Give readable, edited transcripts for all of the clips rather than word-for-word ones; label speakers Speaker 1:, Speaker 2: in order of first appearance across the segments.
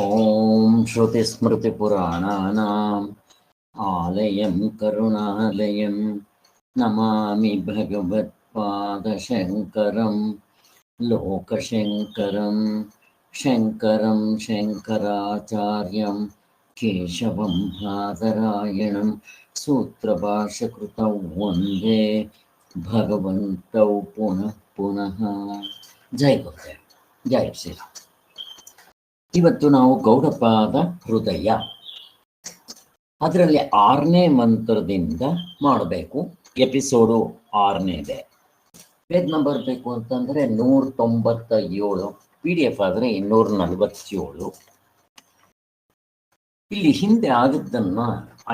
Speaker 1: ಓಂ ಶ್ರುತಿಸ್ಮೃತಿಪುರಾಣಾನಾಂ ಆಲಯಂ ಕರುಣಾಲಯಂ ನಮಾಮಿ ಭಗವತ್ಪಾದಶಂಕರಂ ಲೋಕಶಂಕರಂ ಶಂಕರಂ ಶಂಕರಾಚಾರ್ಯಂ ಕೇಶವಂ ಬಾದರಾಯಣಂ ಸೂತ್ರಭಾಷ್ಯಕೃತೌ ವಂದೇ ಭಗವಂತೌ ಪುನಃ ಪುನಃ. ಜೈ ಗುರುದೇವ್, ಜೈ ಶ್ರೀರಾಮ್. ಇವತ್ತು ನಾವು ಗೌಡಪಾದ ಹೃದಯ ಅದರಲ್ಲಿ 6ನೇ ಮಂತ್ರದಿಂದ ಮಾಡಬೇಕು. ಎಪಿಸೋಡು 6ನೇದೆ. ಪೇಜ್ ನಂಬರ್ ಬೇಕು ಅಂತಂದರೆ 197, PDF ಆದರೆ 247. ಇಲ್ಲಿ ಹಿಂದೆ ಆಗಿದ್ದನ್ನ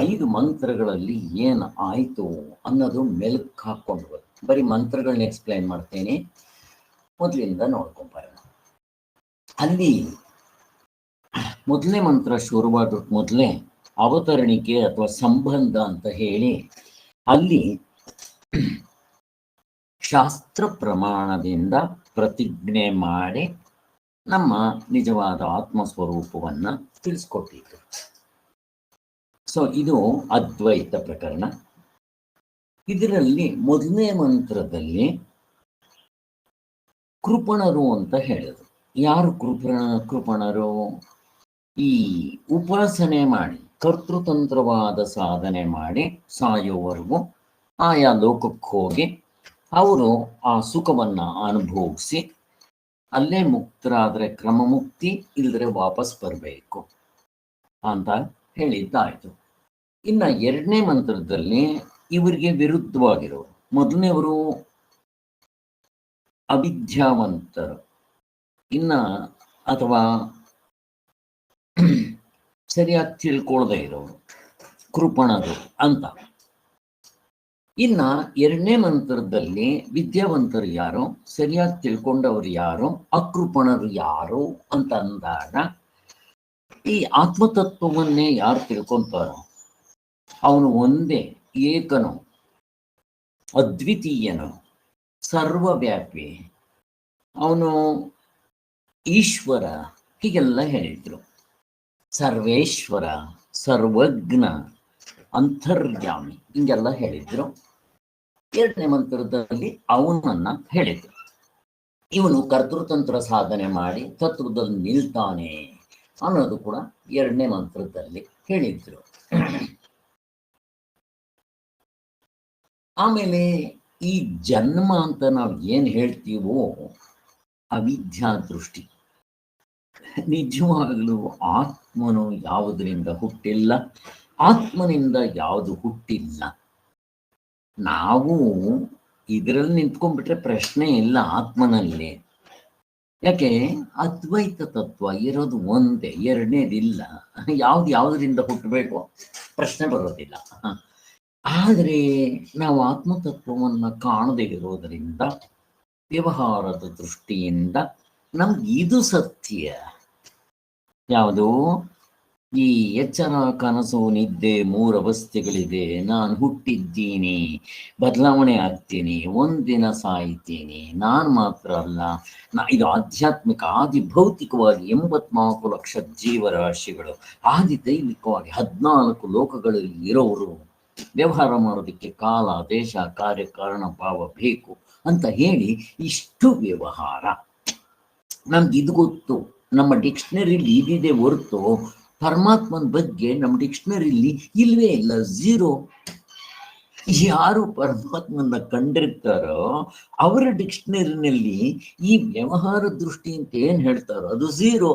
Speaker 1: 5 ಮಂತ್ರಗಳಲ್ಲಿ ಏನು ಆಯಿತು ಅನ್ನೋದು ಮೆಲುಕು ಹಾಕ್ಕೊಂಡು ಬರೀ ಮಂತ್ರಗಳನ್ನ ಎಕ್ಸ್ಪ್ಲೈನ್ ಮಾಡ್ತೇನೆ. ಮೊದಲಿಂದ ನೋಡ್ಕೊಂಬರೋಣ. ಅಲ್ಲಿ ಮೊದಲನೇ ಮಂತ್ರ ಶುರುವಾದ ಮೊದಲೇ ಅವತರಣಿಕೆ ಅಥವಾ ಸಂಬಂಧ ಅಂತ ಹೇಳಿ ಅಲ್ಲಿ ಶಾಸ್ತ್ರ ಪ್ರಮಾಣದಿಂದ ಪ್ರತಿಜ್ಞೆ ಮಾಡಿ ನಮ್ಮ ನಿಜವಾದ ಆತ್ಮಸ್ವರೂಪವನ್ನ ತಿಳಿಸ್ಕೊಟ್ಟಿದ್ರು. ಸೊ ಇದು ಅದ್ವೈತ ಪ್ರಕರಣ. ಇದರಲ್ಲಿ ಮೊದಲನೇ ಮಂತ್ರದಲ್ಲಿ ಕೃಪಣರು ಅಂತ ಹೇಳಿದ್ರು. ಯಾರು ಕೃಪಣರು? ಈ ಉಪಾಸನೆ ಮಾಡಿ ಕರ್ತೃತಂತ್ರವಾದ ಸಾಧನೆ ಮಾಡಿ ಸಾಯೋವರೆಗೂ ಆಯಾ ಲೋಕಕ್ಕೆ ಹೋಗಿ ಅವರು ಆ ಸುಖವನ್ನ ಅನುಭವಿಸಿ ಅಲ್ಲೇ ಮುಕ್ತರಾದರೆ ಕ್ರಮಮುಕ್ತಿ, ಇಲ್ಲದ್ರೆ ವಾಪಸ್ ಬರಬೇಕು ಅಂತ ಹೇಳಿದ್ದಾಯ್ತು. ಇನ್ನು 2ನೇ ಮಂತ್ರದಲ್ಲಿ ಇವರಿಗೆ ವಿರುದ್ಧವಾಗಿರೋರು. ಮೊದಲನೇವರು ಅವಿದ್ಯಾವಂತರು, ಅಥವಾ ಸರಿಯಾಗಿ ತಿಳ್ಕೊಳ್ದೇ ಇರೋರು ಕೃಪಣರು ಅಂತ. ಇನ್ನ 2ನೇ ಮಂತ್ರದಲ್ಲಿ ವಿದ್ಯಾವಂತರು ಯಾರು, ಸರಿಯಾಗಿ ತಿಳ್ಕೊಂಡವರು ಯಾರು, ಅಕೃಪಣರು ಯಾರು ಅಂತ ಅಂದಾಗ ಈ ಆತ್ಮತತ್ವವನ್ನೇ ಯಾರು ತಿಳ್ಕೊಂತಾರೋ ಅವನು ಒಂದೇ, ಏಕನು, ಅದ್ವಿತೀಯನು, ಸರ್ವವ್ಯಾಪಿ, ಅವನು ಈಶ್ವರ, ಹೀಗೆಲ್ಲ ಹೇಳಿದ್ರು. ಸರ್ವೇಶ್ವರ, ಸರ್ವಜ್ಞ, ಅಂತರ್ಯಾಮಿ, ಹಿಂಗೆಲ್ಲ ಹೇಳಿದ್ರು. 2ನೇ ಮಂತ್ರದಲ್ಲಿ ಅವನನ್ನ ಹೇಳಿದ್ರು. ಇವನು ಕರ್ತೃತಂತ್ರ ಸಾಧನೆ ಮಾಡಿ ತತ್ವದಲ್ಲಿ ನಿಲ್ತಾನೆ ಅನ್ನೋದು ಕೂಡ 2ನೇ ಮಂತ್ರದಲ್ಲಿ ಹೇಳಿದ್ರು. ಆಮೇಲೆ ಈ ಜನ್ಮ ಅಂತ ನಾವು ಏನು ಹೇಳ್ತೀವೋ ಅವಿದ್ಯಾ ದೃಷ್ಟಿ. ನಿಜವಾಗಲೂ ಆತ್ಮನು ಯಾವುದರಿಂದ ಹುಟ್ಟಿಲ್ಲ, ಆತ್ಮನಿಂದ ಯಾವುದು ಹುಟ್ಟಿಲ್ಲ. ನಾವು ಇದರಲ್ಲಿ ನಿಂತ್ಕೊಂಡ್ಬಿಟ್ರೆ ಪ್ರಶ್ನೆ ಇಲ್ಲ ಆತ್ಮನಲ್ಲಿ. ಯಾಕೆ? ಅದ್ವೈತ ತತ್ವ ಇರೋದು ಒಂದೇ, 2ನೇದಿಲ್ಲ. ಯಾವುದರಿಂದ ಹುಟ್ಟಬೇಕು ಪ್ರಶ್ನೆ ಬರೋದಿಲ್ಲ. ಆದರೆ ನಾವು ಆತ್ಮತತ್ವವನ್ನು ಕಾಣದೇ ಇರೋದರಿಂದ ವ್ಯವಹಾರದ ದೃಷ್ಟಿಯಿಂದ ನಮ್ಗೆ ಇದು ಸತ್ಯ. ಯಾವುದು? ಈ ಎಚ್ಚರ, ಕನಸು, ನಿದ್ದೆ 3 ಅವಸ್ಥೆಗಳಿದೆ. ನಾನು ಹುಟ್ಟಿದ್ದೀನಿ, ಬದಲಾವಣೆ ಆಗ್ತೀನಿ, ಒಂದಿನ ಸಾಯ್ತೀನಿ. ನಾನು ಮಾತ್ರ ಅಲ್ಲ, ಇದು ಆಧ್ಯಾತ್ಮಿಕ ಆದಿ ಭೌತಿಕವಾಗಿ 84 ಲಕ್ಷ ಜೀವರಾಶಿಗಳು, ಆದಿ ದೈವಿಕವಾಗಿ 14 ಲೋಕಗಳಲ್ಲಿ ಇರೋರು. ವ್ಯವಹಾರ ಮಾಡೋದಕ್ಕೆ ಕಾಲ, ದೇಶ, ಕಾರ್ಯ, ಕಾರಣ, ಭಾವ ಬೇಕು ಅಂತ ಹೇಳಿ ಇಷ್ಟು ವ್ಯವಹಾರ ನಮ್ಗೆ ಇದು ಗೊತ್ತು. ನಮ್ಮ ಡಿಕ್ಷನರಿಲಿ ಇದಿದೆ ಹೊರತು ಪರಮಾತ್ಮನ ಬಗ್ಗೆ ನಮ್ಮ ಡಿಕ್ಷನರಿಲಿ ಇಲ್ವೇ ಇಲ್ಲ, 0. ಯಾರು ಪರಮಾತ್ಮನ ಕಂಡಿರ್ತಾರೋ ಅವರ ಡಿಕ್ಷನರಿನಲ್ಲಿ ಈ ವ್ಯವಹಾರ ದೃಷ್ಟಿ ಅಂತ ಏನ್ ಹೇಳ್ತಾರೋ ಅದು 0.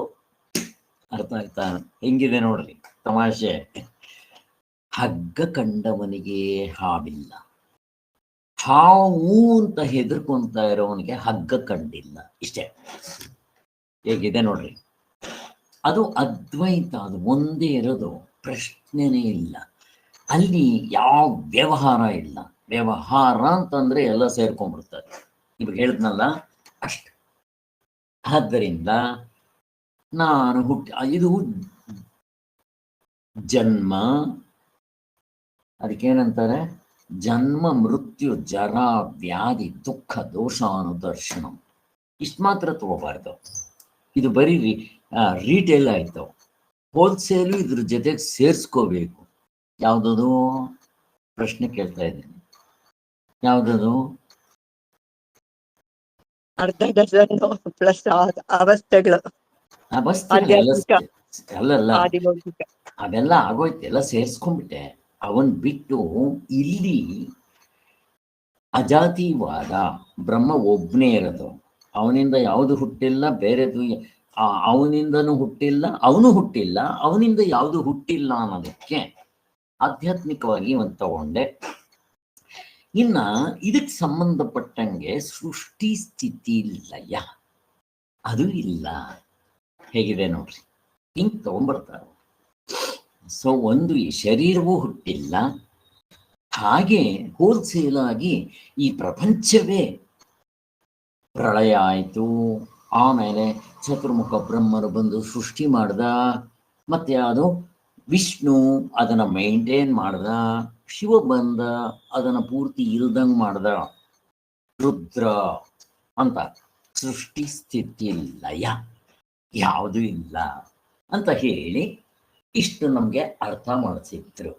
Speaker 1: ಅರ್ಥ ಆಯ್ತಾ? ಹೆಂಗಿದೆ ನೋಡ್ರಿ ತಮಾಷೆ. ಹಗ್ಗ ಕಂಡವನಿಗೆ ಹಾವಿಲ್ಲ, ಹಾವು ಅಂತ ಹೆದರ್ಕೊಂತ ಇರೋವನಿಗೆ ಹಗ್ಗ ಕಂಡಿಲ್ಲ. ಇಷ್ಟೇ. ಹೇಗಿದೆ ನೋಡ್ರಿ. ಅದು ಅದ್ವೈತ, ಅದು ಒಂದೇ ಇರೋದು, ಪ್ರಶ್ನೆನೇ ಇಲ್ಲ. ಅಲ್ಲಿ ಯಾವ ವ್ಯವಹಾರ ಇಲ್ಲ. ವ್ಯವಹಾರ ಅಂತಂದ್ರೆ ಎಲ್ಲ ಸೇರ್ಕೊಂಡ್ಬಿಡ್ತಾರೆ. ಇವಾಗ ಹೇಳಿದ್ನಲ್ಲ ಅಷ್ಟೆ. ಆದ್ದರಿಂದ ನಾನು ಇದು ಜನ್ಮ, ಅದಕ್ಕೇನಂತಾರೆ? ಜನ್ಮ, ಮೃತ್ಯು, ಜರ, ವ್ಯಾಧಿ, ದುಃಖ, ದೋಷಾನುದರ್ಶನ. ಇಷ್ಟು ಮಾತ್ರ ತಗೋಬಾರ್ದು. ಇದು ಬರೀ ರೀಟೇಲ್ ಆಯ್ತು. ಹೋಲ್ಸೇಲು ಇದ್ರ ಜೊತೆಗೆ ಸೇರಿಸ್ಕೋಬೇಕು. ಯಾವುದದು ಪ್ರಶ್ನೆ ಕೇಳ್ತಾ ಇದ್ದೀನಿ, ಯಾವುದದು?
Speaker 2: ಅರ್ಧ ಡಜನ್ ಪ್ಲಸ್ ಅವಸ್ಥೆಗಳು.
Speaker 1: ಅಲ್ಲಲ್ಲ, ಅವೆಲ್ಲ ಆಗೋಯ್ತು, ಎಲ್ಲ ಸೇರಿಸ್ಕೊಂಡ್ಬಿಟ್ಟೆ. ಅವನ್ ಬಿಟ್ಟು ಇಲ್ಲಿ ಅಜಾತಿವಾದ, ಬ್ರಹ್ಮ ಒಬ್ಬನೇ ಇರೋದು, ಅವನಿಂದ ಯಾವುದು ಹುಟ್ಟಿಲ್ಲ, ಬೇರೆದು ಅವನಿಂದನೂ ಹುಟ್ಟಿಲ್ಲ, ಅವನು ಹುಟ್ಟಿಲ್ಲ, ಅವನಿಂದ ಯಾವುದು ಹುಟ್ಟಿಲ್ಲ ಅನ್ನೋದಕ್ಕೆ ಆಧ್ಯಾತ್ಮಿಕವಾಗಿ ಒಂದು ತಗೊಂಡೆ. ಇನ್ನ ಇದಕ್ಕೆ ಸಂಬಂಧಪಟ್ಟಂಗೆ ಸೃಷ್ಟಿ ಸ್ಥಿತಿ ಲಯ ಅದು ಇಲ್ಲ. ಹೇಗಿದೆ ನೋಡ್ರಿ, ಹಿಂಗ್ ತಗೊಂಡ್ಬರ್ತಾರೆ. ಸೊ ಒಂದು ಈ ಶರೀರವೂ ಹುಟ್ಟಿಲ್ಲ, ಹಾಗೆ ಹೋಲ್ಸೇಲ್ ಆಗಿ ಈ ಪ್ರಪಂಚವೇ ಪ್ರಳಯ ಆಯಿತು. ಆಮೇಲೆ ಚತುರ್ಮುಖ ಬ್ರಹ್ಮರು ಬಂದು ಸೃಷ್ಟಿ ಮಾಡ್ದ, ಮತ್ತೆ ಅದು ವಿಷ್ಣು ಅದನ್ನ ಮೇಂಟೈನ್ ಮಾಡ್ದ, ಶಿವ ಬಂದ ಅದನ್ನ ಪೂರ್ತಿ ಇಲ್ದಂಗ್ ಮಾಡ್ದ, ರುದ್ರ ಅಂತ ಸೃಷ್ಟಿ ಸ್ಥಿತಿ ಲಯ ಯಾವುದು ಇಲ್ಲ ಅಂತ ಹೇಳಿ ಇಷ್ಟು ನಮ್ಗೆ ಅರ್ಥ ಮಾಡಿಸಿದ್ರು.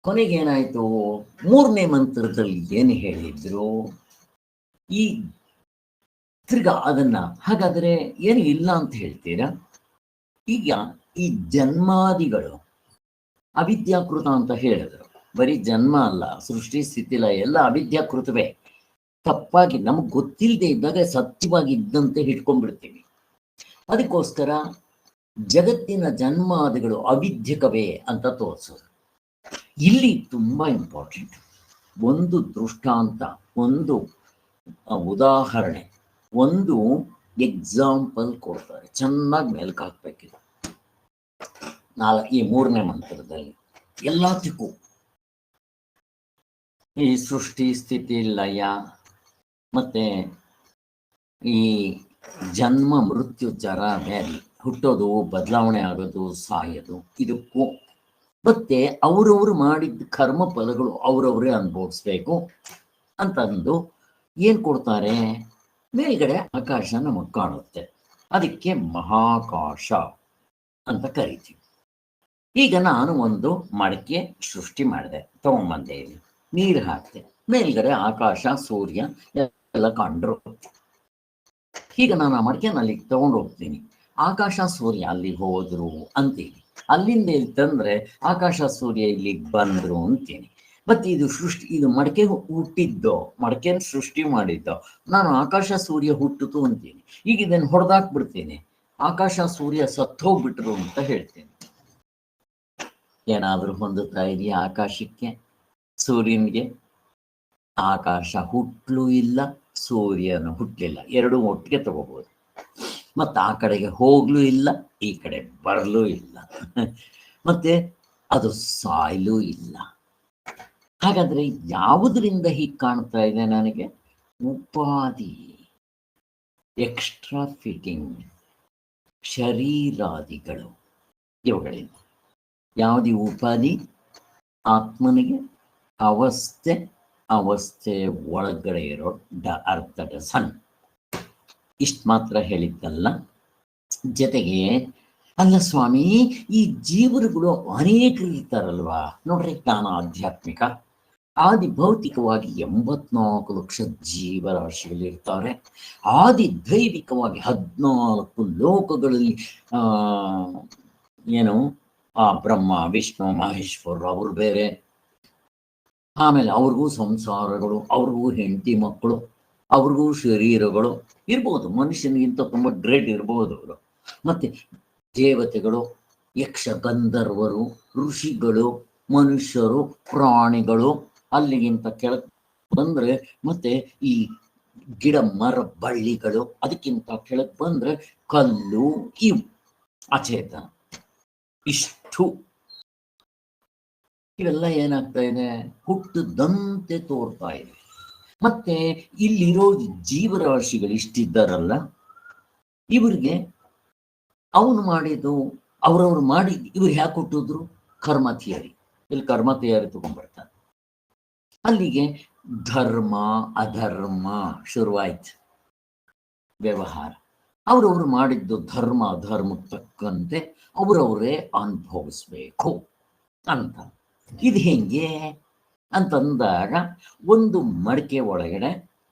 Speaker 1: ಕೊನೆಗೇನಾಯ್ತು, ಮೂರನೇ ಮಂತ್ರದಲ್ಲಿ ಏನು ಹೇಳಿದ್ರು, ಈ ತಿರ್ಗಾ ಅದನ್ನ ಹಾಗಾದ್ರೆ ಏನು ಇಲ್ಲ ಅಂತ ಹೇಳ್ತೀರಾ? ಈಗ ಈ ಜನ್ಮಾದಿಗಳು ಅವಿದ್ಯಾಕೃತ ಅಂತ ಹೇಳಿದ್ರು. ಬರೀ ಜನ್ಮ ಅಲ್ಲ, ಸೃಷ್ಟಿ ಸ್ಥಿತಿಲ ಎಲ್ಲ ಅವಿದ್ಯಾಕೃತವೇ. ತಪ್ಪಾಗಿ ನಮಗ್ ಗೊತ್ತಿಲ್ಲದೆ ಇದ್ದಾಗ ಸತ್ಯವಾಗಿ ಇದ್ದಂತೆ ಹಿಡ್ಕೊಂಡ್ಬಿಡ್ತೀವಿ. ಅದಕ್ಕೋಸ್ಕರ ಜಗತ್ತಿನ ಜನ್ಮಾದಿಗಳು ಅವಿದ್ಯಕವೇ ಅಂತ ತೋರಿಸೋದು. ಇಲ್ಲಿ ತುಂಬಾ ಇಂಪಾರ್ಟೆಂಟ್ ಒಂದು ದೃಷ್ಟಾಂತ, ಒಂದು ಉದಾಹರಣೆ, ಒಂದು ಎಕ್ಸಾಂಪಲ್ ಕೊಡ್ತಾರೆ, ಚೆನ್ನಾಗಿ ಮೆಲ್ಕ್ ಹಾಕ್ಬೇಕಿದೆ. ಈ ಮೂರನೇ ಮಂತ್ರದಲ್ಲಿ ಎಲ್ಲದಕ್ಕೂ ಈ ಸೃಷ್ಟಿ ಸ್ಥಿತಿ ಲಯ ಮತ್ತೆ ಈ ಜನ್ಮ ಮೃತ್ಯು ಜರ ವ್ಯಾಧಿ, ಹುಟ್ಟೋದು, ಬದಲಾವಣೆ ಆಗೋದು, ಸಾಯೋದು, ಇದಕ್ಕೂ ಮತ್ತೆ ಅವರವರು ಮಾಡಿದ ಕರ್ಮ ಫಲಗಳು ಅವರವರೇ ಅನುಭವಿಸ್ಬೇಕು ಅಂತಂದು ಏನ್ ಕೊಡ್ತಾರೆ, ಮೇಲ್ಗಡೆ ಆಕಾಶ ನಮಗ್ ಕಾಣುತ್ತೆ, ಅದಕ್ಕೆ ಮಹಾಕಾಶ ಅಂತ ಕರಿತೀವಿ. ಈಗ ನಾನು ಒಂದು ಮಡಕೆ ಸೃಷ್ಟಿ ಮಾಡಿದೆ, ತಗೊಂಬಂದೆ, ಇಲ್ಲಿ ನೀರು ಹಾಕ್ತೆ, ಮೇಲ್ಗಡೆ ಆಕಾಶ ಸೂರ್ಯ ಎಲ್ಲ ಕಂಡ್ರು. ಈಗ ನಾನು ಆ ಮಡಕೆನ ಅಲ್ಲಿಗೆ ತಗೊಂಡು ಹೋಗ್ತೀನಿ, ಆಕಾಶ ಸೂರ್ಯ ಅಲ್ಲಿ ಹೋದ್ರು ಅಂತೀನಿ, ಅಲ್ಲಿಂದ ಇಲ್ಲಿ ತಂದ್ರೆ ಆಕಾಶ ಸೂರ್ಯ ಇಲ್ಲಿಗೆ ಬಂದ್ರು ಅಂತೀನಿ. ಮತ್ತೆ ಇದು ಸೃಷ್ಟಿ, ಇದು ಮಡಕೆ ಹುಟ್ಟಿದ್ದೋ, ಮಡಕೆನ ಸೃಷ್ಟಿ ಮಾಡಿದ್ದೋ, ನಾನು ಆಕಾಶ ಸೂರ್ಯ ಹುಟ್ಟಿತು ಅಂತೀನಿ. ಈಗ ಇದನ್ನು ಹೊಡೆದಾಕ್ಬಿಡ್ತೀನಿ, ಆಕಾಶ ಸೂರ್ಯ ಸತ್ತೋಗ್ಬಿಟ್ರು ಅಂತ ಹೇಳ್ತೀನಿ. ಏನಾದ್ರೂ ಹೊಂದುತ್ತಾ ಇದೆಯಾ ಆಕಾಶಕ್ಕೆ, ಸೂರ್ಯನಿಗೆ? ಆಕಾಶ ಹುಟ್ಟಲೂ ಇಲ್ಲ, ಸೂರ್ಯನು ಹುಟ್ಟಲಿಲ್ಲ, ಎರಡೂ ಒಟ್ಟಿಗೆ ತಗೋಬಹುದು. ಮತ್ತೆ ಆ ಕಡೆಗೆ ಹೋಗ್ಲೂ ಇಲ್ಲ, ಈ ಕಡೆ ಬರಲೂ ಇಲ್ಲ, ಮತ್ತೆ ಅದು ಸಾಯ್ಲೂ ಇಲ್ಲ. ಹಾಗಾದ್ರೆ ಯಾವುದರಿಂದ ಹೀಗೆ ಕಾಣ್ತಾ ಇದೆ ನನಗೆ? ಉಪಾಧಿ, ಎಕ್ಸ್ಟ್ರಾ ಫಿಟ್ಟಿಂಗ್, ಶರೀರಾದಿಗಳು, ಇವುಗಳಿಂದ. ಯಾವುದು ಉಪಾಧಿ? ಆತ್ಮನಿಗೆ ಅವಸ್ಥೆ, ಅವಸ್ಥೆ ಒಳಗಡೆ ಇರೋ ಅರ್ಧ ಡಜನ್. ಇಷ್ಟು ಮಾತ್ರ ಹೇಳಿದ್ದಲ್ಲ, ಜೊತೆಗೆ ಅಲ್ಲ ಸ್ವಾಮಿ, ಈ ಜೀವರುಗಳು ಅನೇಕರು ಇರ್ತಾರಲ್ವಾ ನೋಡ್ರಿ. ನಾನು ಆಧ್ಯಾತ್ಮಿಕ ಆದಿ ಭೌತಿಕವಾಗಿ 84 ಲಕ್ಷ ಜೀವರಾಶಿಗಳಿರ್ತಾರೆ. ಆದಿ ದೈವಿಕವಾಗಿ 14 ಲೋಕಗಳಲ್ಲಿ ಏನು ಆ ಬ್ರಹ್ಮ ವಿಷ್ಣು ಮಹೇಶ್ವರ ಅವರು ಬೇರೆ. ಆಮೇಲೆ ಅವ್ರಿಗೂ ಸಂಸಾರಗಳು, ಅವ್ರಿಗೂ ಹೆಂಡತಿ ಮಕ್ಕಳು, ಅವ್ರಿಗೂ ಶರೀರಗಳು ಇರ್ಬೋದು. ಮನುಷ್ಯನಿಗಿಂತ ತುಂಬಾ ಗ್ರೇಟ್ ಇರ್ಬೋದು ಅವರು. ಮತ್ತೆ ದೇವತೆಗಳು, ಯಕ್ಷ ಗಂಧರ್ವರು, ಋಷಿಗಳು, ಮನುಷ್ಯರು, ಪ್ರಾಣಿಗಳು, ಅಲ್ಲಿಗಿಂತ ಕೆಳಗೆ ಬಂದ್ರೆ ಮತ್ತೆ ಈ ಗಿಡ ಮರ ಬಳ್ಳಿಗಳು, ಅದಕ್ಕಿಂತ ಕೆಳಗೆ ಬಂದ್ರೆ ಕಲ್ಲು, ಇವು ಅಚೇತನ. ಇಷ್ಟು ಇವೆಲ್ಲ ಏನಾಗ್ತಾ ಇದೆ, ಹುಟ್ಟದಂತೆ ತೋರ್ತಾ ಇದೆ. ಮತ್ತೆ ಇಲ್ಲಿರೋ ಜೀವರಾಶಿಗಳು ಇಷ್ಟಿದ್ದಾರಲ್ಲ, ಇವ್ರಿಗೆ ಅವನು ಮಾಡಿದ್ದು, ಅವ್ರವ್ರು ಮಾಡಿ, ಇವ್ರು ಯಾಕೆ ಹುಟ್ಟಿದ್ರು? ಕರ್ಮ ಥಿಯರಿ. ಇಲ್ಲಿ ಕರ್ಮ ಥಿಯರಿ ತಗೊಂಡ್ಬರ್ತಾರೆ. ಅಲ್ಲಿಗೆ ಧರ್ಮ ಅಧರ್ಮ ಶುರುವಾಯ್ತು ವ್ಯವಹಾರ. ಅವರವರು ಮಾಡಿದ್ದು ಧರ್ಮ ಅಧರ್ಮಕ್ಕೆ ತಕ್ಕಂತೆ ಅವರವರೇ ಅನುಭವಿಸ್ಬೇಕು ಅಂತ. ಇದು ಹೆಂಗೆ ಅಂತಂದಾಗ, ಒಂದು ಮಡಿಕೆ ಒಳಗಡೆ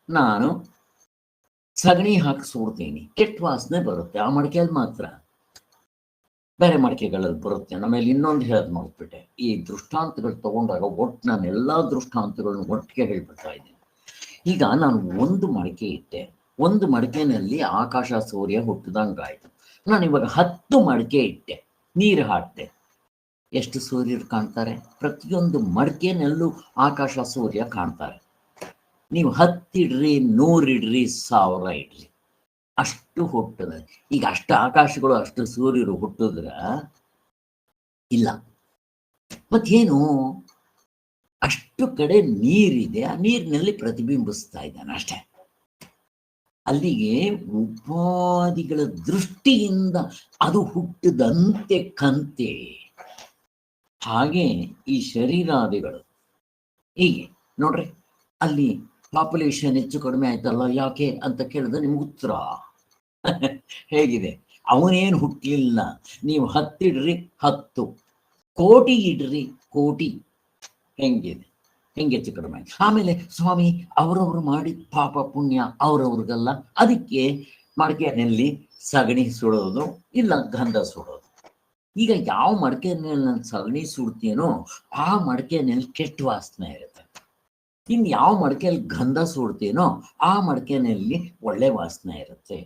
Speaker 1: ನಾನು ಸಗಣಿ ಹಾಕಿ ಸುಡ್ತೀನಿ, ಕೆಟ್ಟ ವಾಸನೆ ಬರುತ್ತೆ ಆ ಮಡಿಕೆಯಲ್ಲಿ ಮಾತ್ರ, ಬೇರೆ ಮಡಿಕೆಗಳಲ್ಲಿ ಬರುತ್ತೆ. ಆಮೇಲೆ ಇನ್ನೊಂದು ಹೇಳೋದು ಮಾಡ್ಬಿಟ್ಟೆ, ಈ ದೃಷ್ಟಾಂತಗಳು ತಗೊಂಡಾಗ ಒಟ್ಟು ನಾನು ಎಲ್ಲ ದೃಷ್ಟಾಂತಗಳನ್ನ ಒಟ್ಟಿಗೆ ಹೇಳ್ಬಿಡ್ತಾ ಇದ್ದೀನಿ. ಈಗ ನಾನು ಒಂದು ಮಡಿಕೆ ಇಟ್ಟೆ, ಒಂದು ಮಡಿಕೆನಲ್ಲಿ ಆಕಾಶ ಸೂರ್ಯ ಹುಟ್ಟಿದಂಗಾಯ್ತು. ನಾನು ಇವಾಗ 10 ಮಡಿಕೆ ಇಟ್ಟೆ, ನೀರು ಹಾಕ್ತೆ, ಎಷ್ಟು ಸೂರ್ಯರು ಕಾಣ್ತಾರೆ? ಪ್ರತಿಯೊಂದು ಮಡಿಕೆನಲ್ಲೂ ಆಕಾಶ ಸೂರ್ಯ ಕಾಣ್ತಾರೆ. ನೀವು 10 ಇಡ್ರಿ, 100 ಇಡ್ರಿ, 1000 ಇಡ್ರಿ, ಅಷ್ಟು ಹುಟ್ಟದ. ಈಗ ಅಷ್ಟು ಆಕಾಶಗಳು ಅಷ್ಟು ಸೂರ್ಯರು ಹುಟ್ಟಿದ್ರ ಇಲ್ಲ. ಮತ್ತೇನು, ಅಷ್ಟು ಕಡೆ ನೀರಿದೆ, ಆ ನೀರಿನಲ್ಲಿ ಪ್ರತಿಬಿಂಬಿಸ್ತಾ ಇದ್ದಾನೆ ಅಷ್ಟೇ. ಅಲ್ಲಿಗೆ ಉಪಾಧಿಗಳ ದೃಷ್ಟಿಯಿಂದ ಅದು ಹುಟ್ಟಿದಂತೆ ಕಂತೆ. ಹಾಗೆ ಈ ಶರೀರಾದಿಗಳು ಹೀಗೆ ನೋಡ್ರಿ, ಅಲ್ಲಿ ಪಾಪ್ಯುಲೇಷನ್ ಹೆಚ್ಚು ಕಡಿಮೆ ಆಯ್ತಲ್ಲ ಯಾಕೆ ಅಂತ ಕೇಳಿದ್ರೆ ನಿಮ್ಗೆ ಉತ್ತರ ಹೇಗಿದೆ? ಅವನೇನು ಹುಟ್ಟಲಿಲ್ಲ. ನೀವು 10 ಇಡ್ರಿ, 10 ಕೋಟಿ ಇಡ್ರಿ, ಕೋಟಿ. ಹೆಂಗಿದೆ? ಹೆಂಗೆ ಹೆಚ್ಚು ಕಡಿಮೆ? ಆಮೇಲೆ ಸ್ವಾಮಿ ಅವರವರು ಮಾಡಿದ ಪಾಪ ಪುಣ್ಯ ಅವರವ್ರಿಗಲ್ಲ, ಅದಕ್ಕೆ ಮಡಿಕೆನಲ್ಲಿ ಸಗಣಿ ಸುಡೋದು ಇಲ್ಲ ಗಂಧ ಸುಡೋದು. ಈಗ ಯಾವ ಮಡಿಕೆನಲ್ಲಿ ನಾನು ಸಗಣಿ ಸುಡ್ತೀನೋ ಆ ಮಡಿಕೆನಲ್ಲಿ ಕೆಟ್ಟ ವಾಸನೆ ಇರುತ್ತೆ. ಇನ್ನು ಯಾವ ಮಡಿಕೆಯಲ್ಲಿ ಗಂಧ ಸುಡ್ತೀನೋ ಆ ಮಡಿಕೆನಲ್ಲಿ ಒಳ್ಳೆ ವಾಸನೆ ಇರುತ್ತೆ.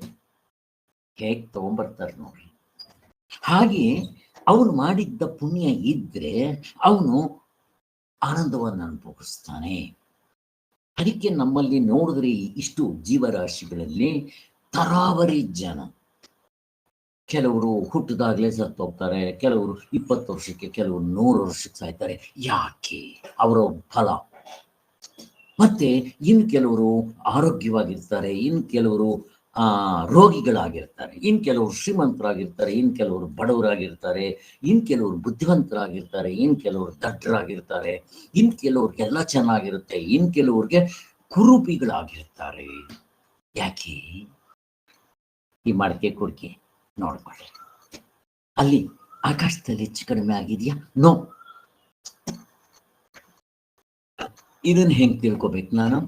Speaker 1: ಹೇಗೆ ತಗೊಂಡ್ಬರ್ತಾರೆ ನೋಡ್ರಿ. ಹಾಗೆ ಅವನು ಮಾಡಿದ್ದ ಪುಣ್ಯ ಇದ್ರೆ ಅವನು ಆನಂದವನ್ನು ಅನುಭವಿಸ್ತಾನೆ. ಅದಕ್ಕೆ ನಮ್ಮಲ್ಲಿ ನೋಡಿದ್ರೆ ಇಷ್ಟು ಜೀವರಾಶಿಗಳಲ್ಲಿ ತರಾವರಿ ಜನ, ಕೆಲವರು ಹುಟ್ಟಿದಾಗಲೇ ಸತ್ತೋಗ್ತಾರೆ, ಕೆಲವರು 20 ವರ್ಷಕ್ಕೆ, ಕೆಲವರು 100 ವರ್ಷಕ್ಕೆ ಸಾಯ್ತಾರೆ. ಯಾಕೆ? ಅವರ ಫಲ. ಮತ್ತೆ ಇನ್ನು ಕೆಲವರು ಆರೋಗ್ಯವಾಗಿರ್ತಾರೆ, ಇನ್ನು ಕೆಲವರು ರೋಗಿಗಳಾಗಿರ್ತಾರೆ, ಇನ್ನು ಕೆಲವರು ಶ್ರೀಮಂತರಾಗಿರ್ತಾರೆ, ಇನ್ನು ಕೆಲವರು ಬಡವರಾಗಿರ್ತಾರೆ, ಇನ್ನು ಕೆಲವರು ಬುದ್ಧಿವಂತರಾಗಿರ್ತಾರೆ, ಇನ್ನು ಕೆಲವರು ದಡ್ಡರಾಗಿರ್ತಾರೆ, ಇನ್ನು ಕೆಲವ್ರಿಗೆಲ್ಲ ಚೆನ್ನಾಗಿರುತ್ತೆ, ಇನ್ನು ಕೆಲವ್ರಿಗೆ ಕುರೂಪಿಗಳಾಗಿರ್ತಾರೆ. ಯಾಕೆ? ಈ ಮಡಿಕೆ ಕುಡಿಕೆ ನೋಡ್ಕೊಳ್ಳಿ, ಅಲ್ಲಿ ಆಕಾಶದಲ್ಲಿ ಹೆಚ್ಚು ಕಡಿಮೆ ಆಗಿದೆಯಾ? ನೋ. ಇದನ್ನ ಹೆಂಗೆ ತಿಳ್ಕೊಬೇಕು ನಾನು?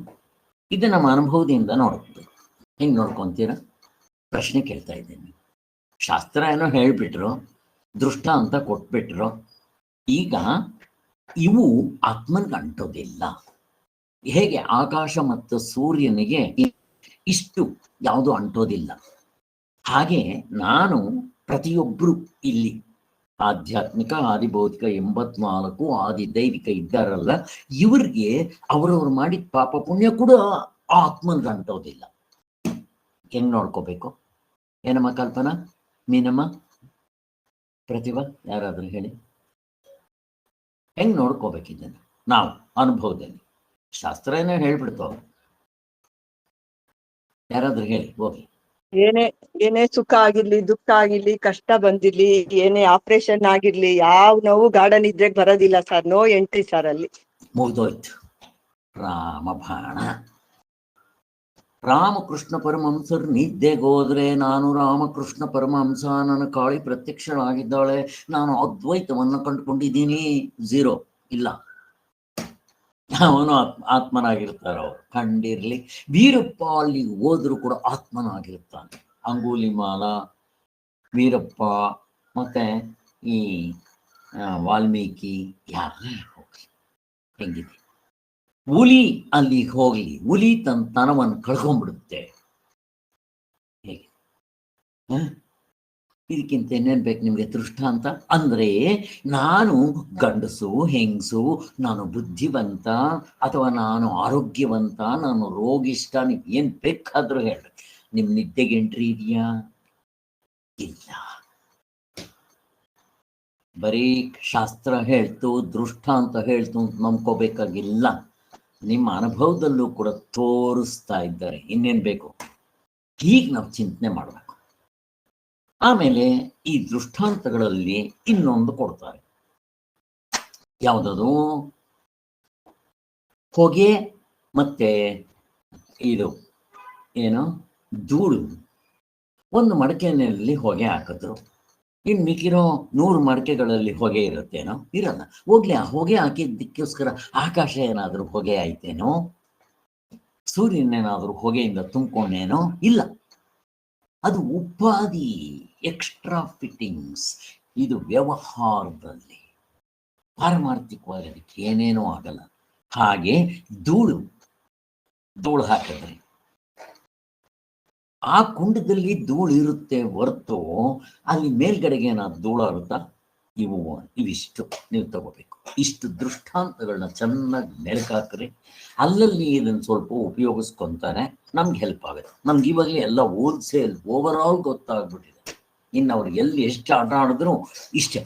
Speaker 1: ಇದು ನಮ್ಮ ಅನುಭವದಿಂದ ನೋಡ್ಬೋದು. ಹೆಂಗೆ ನೋಡ್ಕೊಂತೀರ? ಪ್ರಶ್ನೆ ಕೇಳ್ತಾ ಇದ್ದೀನಿ. ಶಾಸ್ತ್ರ ಏನೋ ಹೇಳ್ಬಿಟ್ರು, ದೃಷ್ಟ ಅಂತ ಕೊಟ್ಬಿಟ್ರು. ಈಗ ಇವು ಆತ್ಮನ್ಗೆ ಅಂಟೋದಿಲ್ಲ. ಹೇಗೆ ಆಕಾಶ ಮತ್ತು ಸೂರ್ಯನಿಗೆ ಇಷ್ಟು ಯಾವುದು ಅಂಟೋದಿಲ್ಲ, ಹಾಗೆ ನಾನು ಪ್ರತಿಯೊಬ್ಬರು ಇಲ್ಲಿ ಆಧ್ಯಾತ್ಮಿಕ, ಆದಿಭೌತಿಕ 84 ಆದಿ ದೈವಿಕ ಇದ್ದಾರಲ್ಲ, ಇವ್ರಿಗೆ ಅವರವ್ರು ಮಾಡಿದ ಪಾಪ ಪುಣ್ಯ ಕೂಡ ಆತ್ಮನ್ಗೆ ಅಂಟೋದಿಲ್ಲ. ಹೆಂಗ್ ನೋಡ್ಕೋಬೇಕು? ಏನಮ್ಮ ಕಲ್ಪನಾ, ಮೀನಮ್ಮ, ಪ್ರತಿಭಾ, ಯಾರಾದ್ರೂ ಹೇಳಿ ಹೆಂಗ್ ನೋಡ್ಕೋಬೇಕಿದ್ದನ್ನು ನಾವು ಅನುಭವದಲ್ಲಿ? ಶಾಸ್ತ್ರ ಏನೋ ಹೇಳ್ಬಿಡ್ತಾವ, ಯಾರಾದ್ರೂ ಹೇಳಿ ಹೋಗಿ.
Speaker 2: ಏನೇ ಸುಖ ಆಗಿರ್ಲಿ, ದುಃಖ ಆಗಿರ್ಲಿ, ಕಷ್ಟ ಬಂದಿರ್ಲಿ, ಏನೇ ಆಪರೇಷನ್ ಆಗಿರ್ಲಿ, ಯಾವ ನೋವು ಗಾರ್ಡನ್ ಇದ್ರೆ ಬರೋದಿಲ್ಲ ಸರ್. ನೋ ಎಂಟ್ರಿ ಸರ್ ಅಲ್ಲಿ.
Speaker 1: ಮುಗ್ದೋಯ್ತು. ರಾಮ ಬಾಣ. ರಾಮಕೃಷ್ಣ ಪರಮಹಂಸರು ನಿದ್ದೆಗೆ ಹೋದ್ರೆ ನಾನು ರಾಮಕೃಷ್ಣ ಪರಮಹಂಸ, ನನ್ನ ಕಾಳಿ ಪ್ರತ್ಯಕ್ಷಳಾಗಿದ್ದಾಳೆ, ನಾನು ಅದ್ವೈತವನ್ನು ಕಂಡುಕೊಂಡಿದ್ದೀನಿ. 0 ಇಲ್ಲ. ಅವನು ಆತ್ಮನಾಗಿರ್ತಾರೆ. ಅವರು ಕಂಡಿರ್ಲಿ. ವೀರಪ್ಪ ಅಲ್ಲಿಗೆ ಹೋದ್ರು ಕೂಡ ಆತ್ಮನಾಗಿರ್ತಾನೆ. ಅಂಗುಲಿಮಾಲ, ವೀರಪ್ಪ, ಮತ್ತೆ ಈ ವಾಲ್ಮೀಕಿ, ಯಾರೇ ಹೋಗ್ಲಿ, ಹೆಂಗಿದೆ? ಹುಲಿ ಅಲ್ಲಿಗೆ ಹೋಗ್ಲಿ, ಹುಲಿ ತನ್ನ ತನವನ್ನು ಕಳ್ಕೊಂಡ್ಬಿಡುತ್ತೆ. ಹೇಗೆ? ಇದಕ್ಕಿಂತ ಏನೇನ್ ಬೇಕು ನಿಮ್ಗೆ ದೃಷ್ಟಾಂತ? ಅಂದ್ರೆ ನಾನು ಗಂಡಸು ಹೆಂಗಸು, ನಾನು ಬುದ್ಧಿವಂತ ಅಥವಾ ನಾನು ಆರೋಗ್ಯವಂತ, ನಾನು ರೋಗಿಷ್ಟ, ನೀವು ಏನ್ ಬೇಕಾದ್ರೂ ಹೇಳ್ರಿ. ನಿಮ್ ನಿದ್ದೆಗೆ ಎಂಟ್ರಿ ಇದೆಯಾ? ಇಲ್ಲ. ಬರೀ ಶಾಸ್ತ್ರ ಹೇಳ್ತು, ದೃಷ್ಟಾಂತ ಹೇಳ್ತು ಅಂತ ನಂಬ್ಕೋಬೇಕಾಗಿಲ್ಲ. ನಿಮ್ಮ ಅನುಭವದಲ್ಲೂ ಕೂಡ ತೋರಿಸ್ತಾ ಇದ್ದಾರೆ. ಇನ್ನೇನ್ ಬೇಕು? ಈಗ ನಾವು ಚಿಂತನೆ ಮಾಡಬೇಕು. ಆಮೇಲೆ ಈ ದೃಷ್ಟಾಂತಗಳಲ್ಲಿ ಇನ್ನೊಂದು ಕೊಡ್ತಾರೆ. ಯಾವುದದು? ಹೊಗೆ ಮತ್ತೆ ಇದು ಏನು ಧೂಳು. ಒಂದು ಮಡಕೆಯಲ್ಲಿ ಹೊಗೆ ಹಾಕಿದ್ರು. ಇನ್ನು ಮಿಕ್ಕಿರೋ 100 ಮಡಕೆಗಳಲ್ಲಿ ಹೊಗೆ ಇರುತ್ತೇನೋ? ಇರಲ್ಲ. ಹೋಗ್ಲಿ, ಆ ಹೊಗೆ ಹಾಕಿದ್ದಕ್ಕೋಸ್ಕರ ಆಕಾಶ ಏನಾದರೂ ಹೊಗೆ ಆಯ್ತೇನೋ? ಸೂರ್ಯನೇನಾದರೂ ಹೊಗೆಯಿಂದ ತುಂಬಿಕೊಂಡೇನೋ? ಇಲ್ಲ. ಅದು ಉಪಾಧಿ, ಎಕ್ಸ್ಟ್ರಾ ಫಿಟ್ಟಿಂಗ್ಸ್. ಇದು ವ್ಯವಹಾರದಲ್ಲಿ, ಪಾರಮಾರ್ಥಿಕವಾಗಿ ಅದಕ್ಕೆ ಏನೇನೂ ಆಗಲ್ಲ. ಹಾಗೆ ಧೂಳು ಹಾಕಿದ್ರೆ ಆ ಕುಂಡದಲ್ಲಿ ಧೂಳು ಇರುತ್ತೆ ಹೊರತು ಅಲ್ಲಿ ಮೇಲ್ಗಡೆಗೆ ಏನಾದ್ರು ಧೂಳಾಗುತ್ತಾ? ಇವಿಷ್ಟು ನೀವು ತಗೋಬೇಕು. ಇಷ್ಟು ದೃಷ್ಟಾಂತಗಳನ್ನ ಚೆನ್ನಾಗಿ ಮೆಲುಕಾಕ್ರಿ. ಅಲ್ಲಲ್ಲಿ ಇದನ್ನು ಸ್ವಲ್ಪ ಉಪಯೋಗಿಸ್ಕೊಂತಾರೆ, ನಮ್ಗೆ ಹೆಲ್ಪ್ ಆಗುತ್ತೆ. ನಮ್ಗೆ ಇವಾಗಲೇ ಎಲ್ಲ ಹೋಲ್ಸೇಲ್ ಓವರ್ ಆಲ್ ಗೊತ್ತಾಗ್ಬಿಟ್ಟಿದೆ. ಇನ್ನು ಅವ್ರು ಎಲ್ಲಿ ಎಷ್ಟು ಆಟ ಆಡಿದ್ರು ಇಷ್ಟೇ.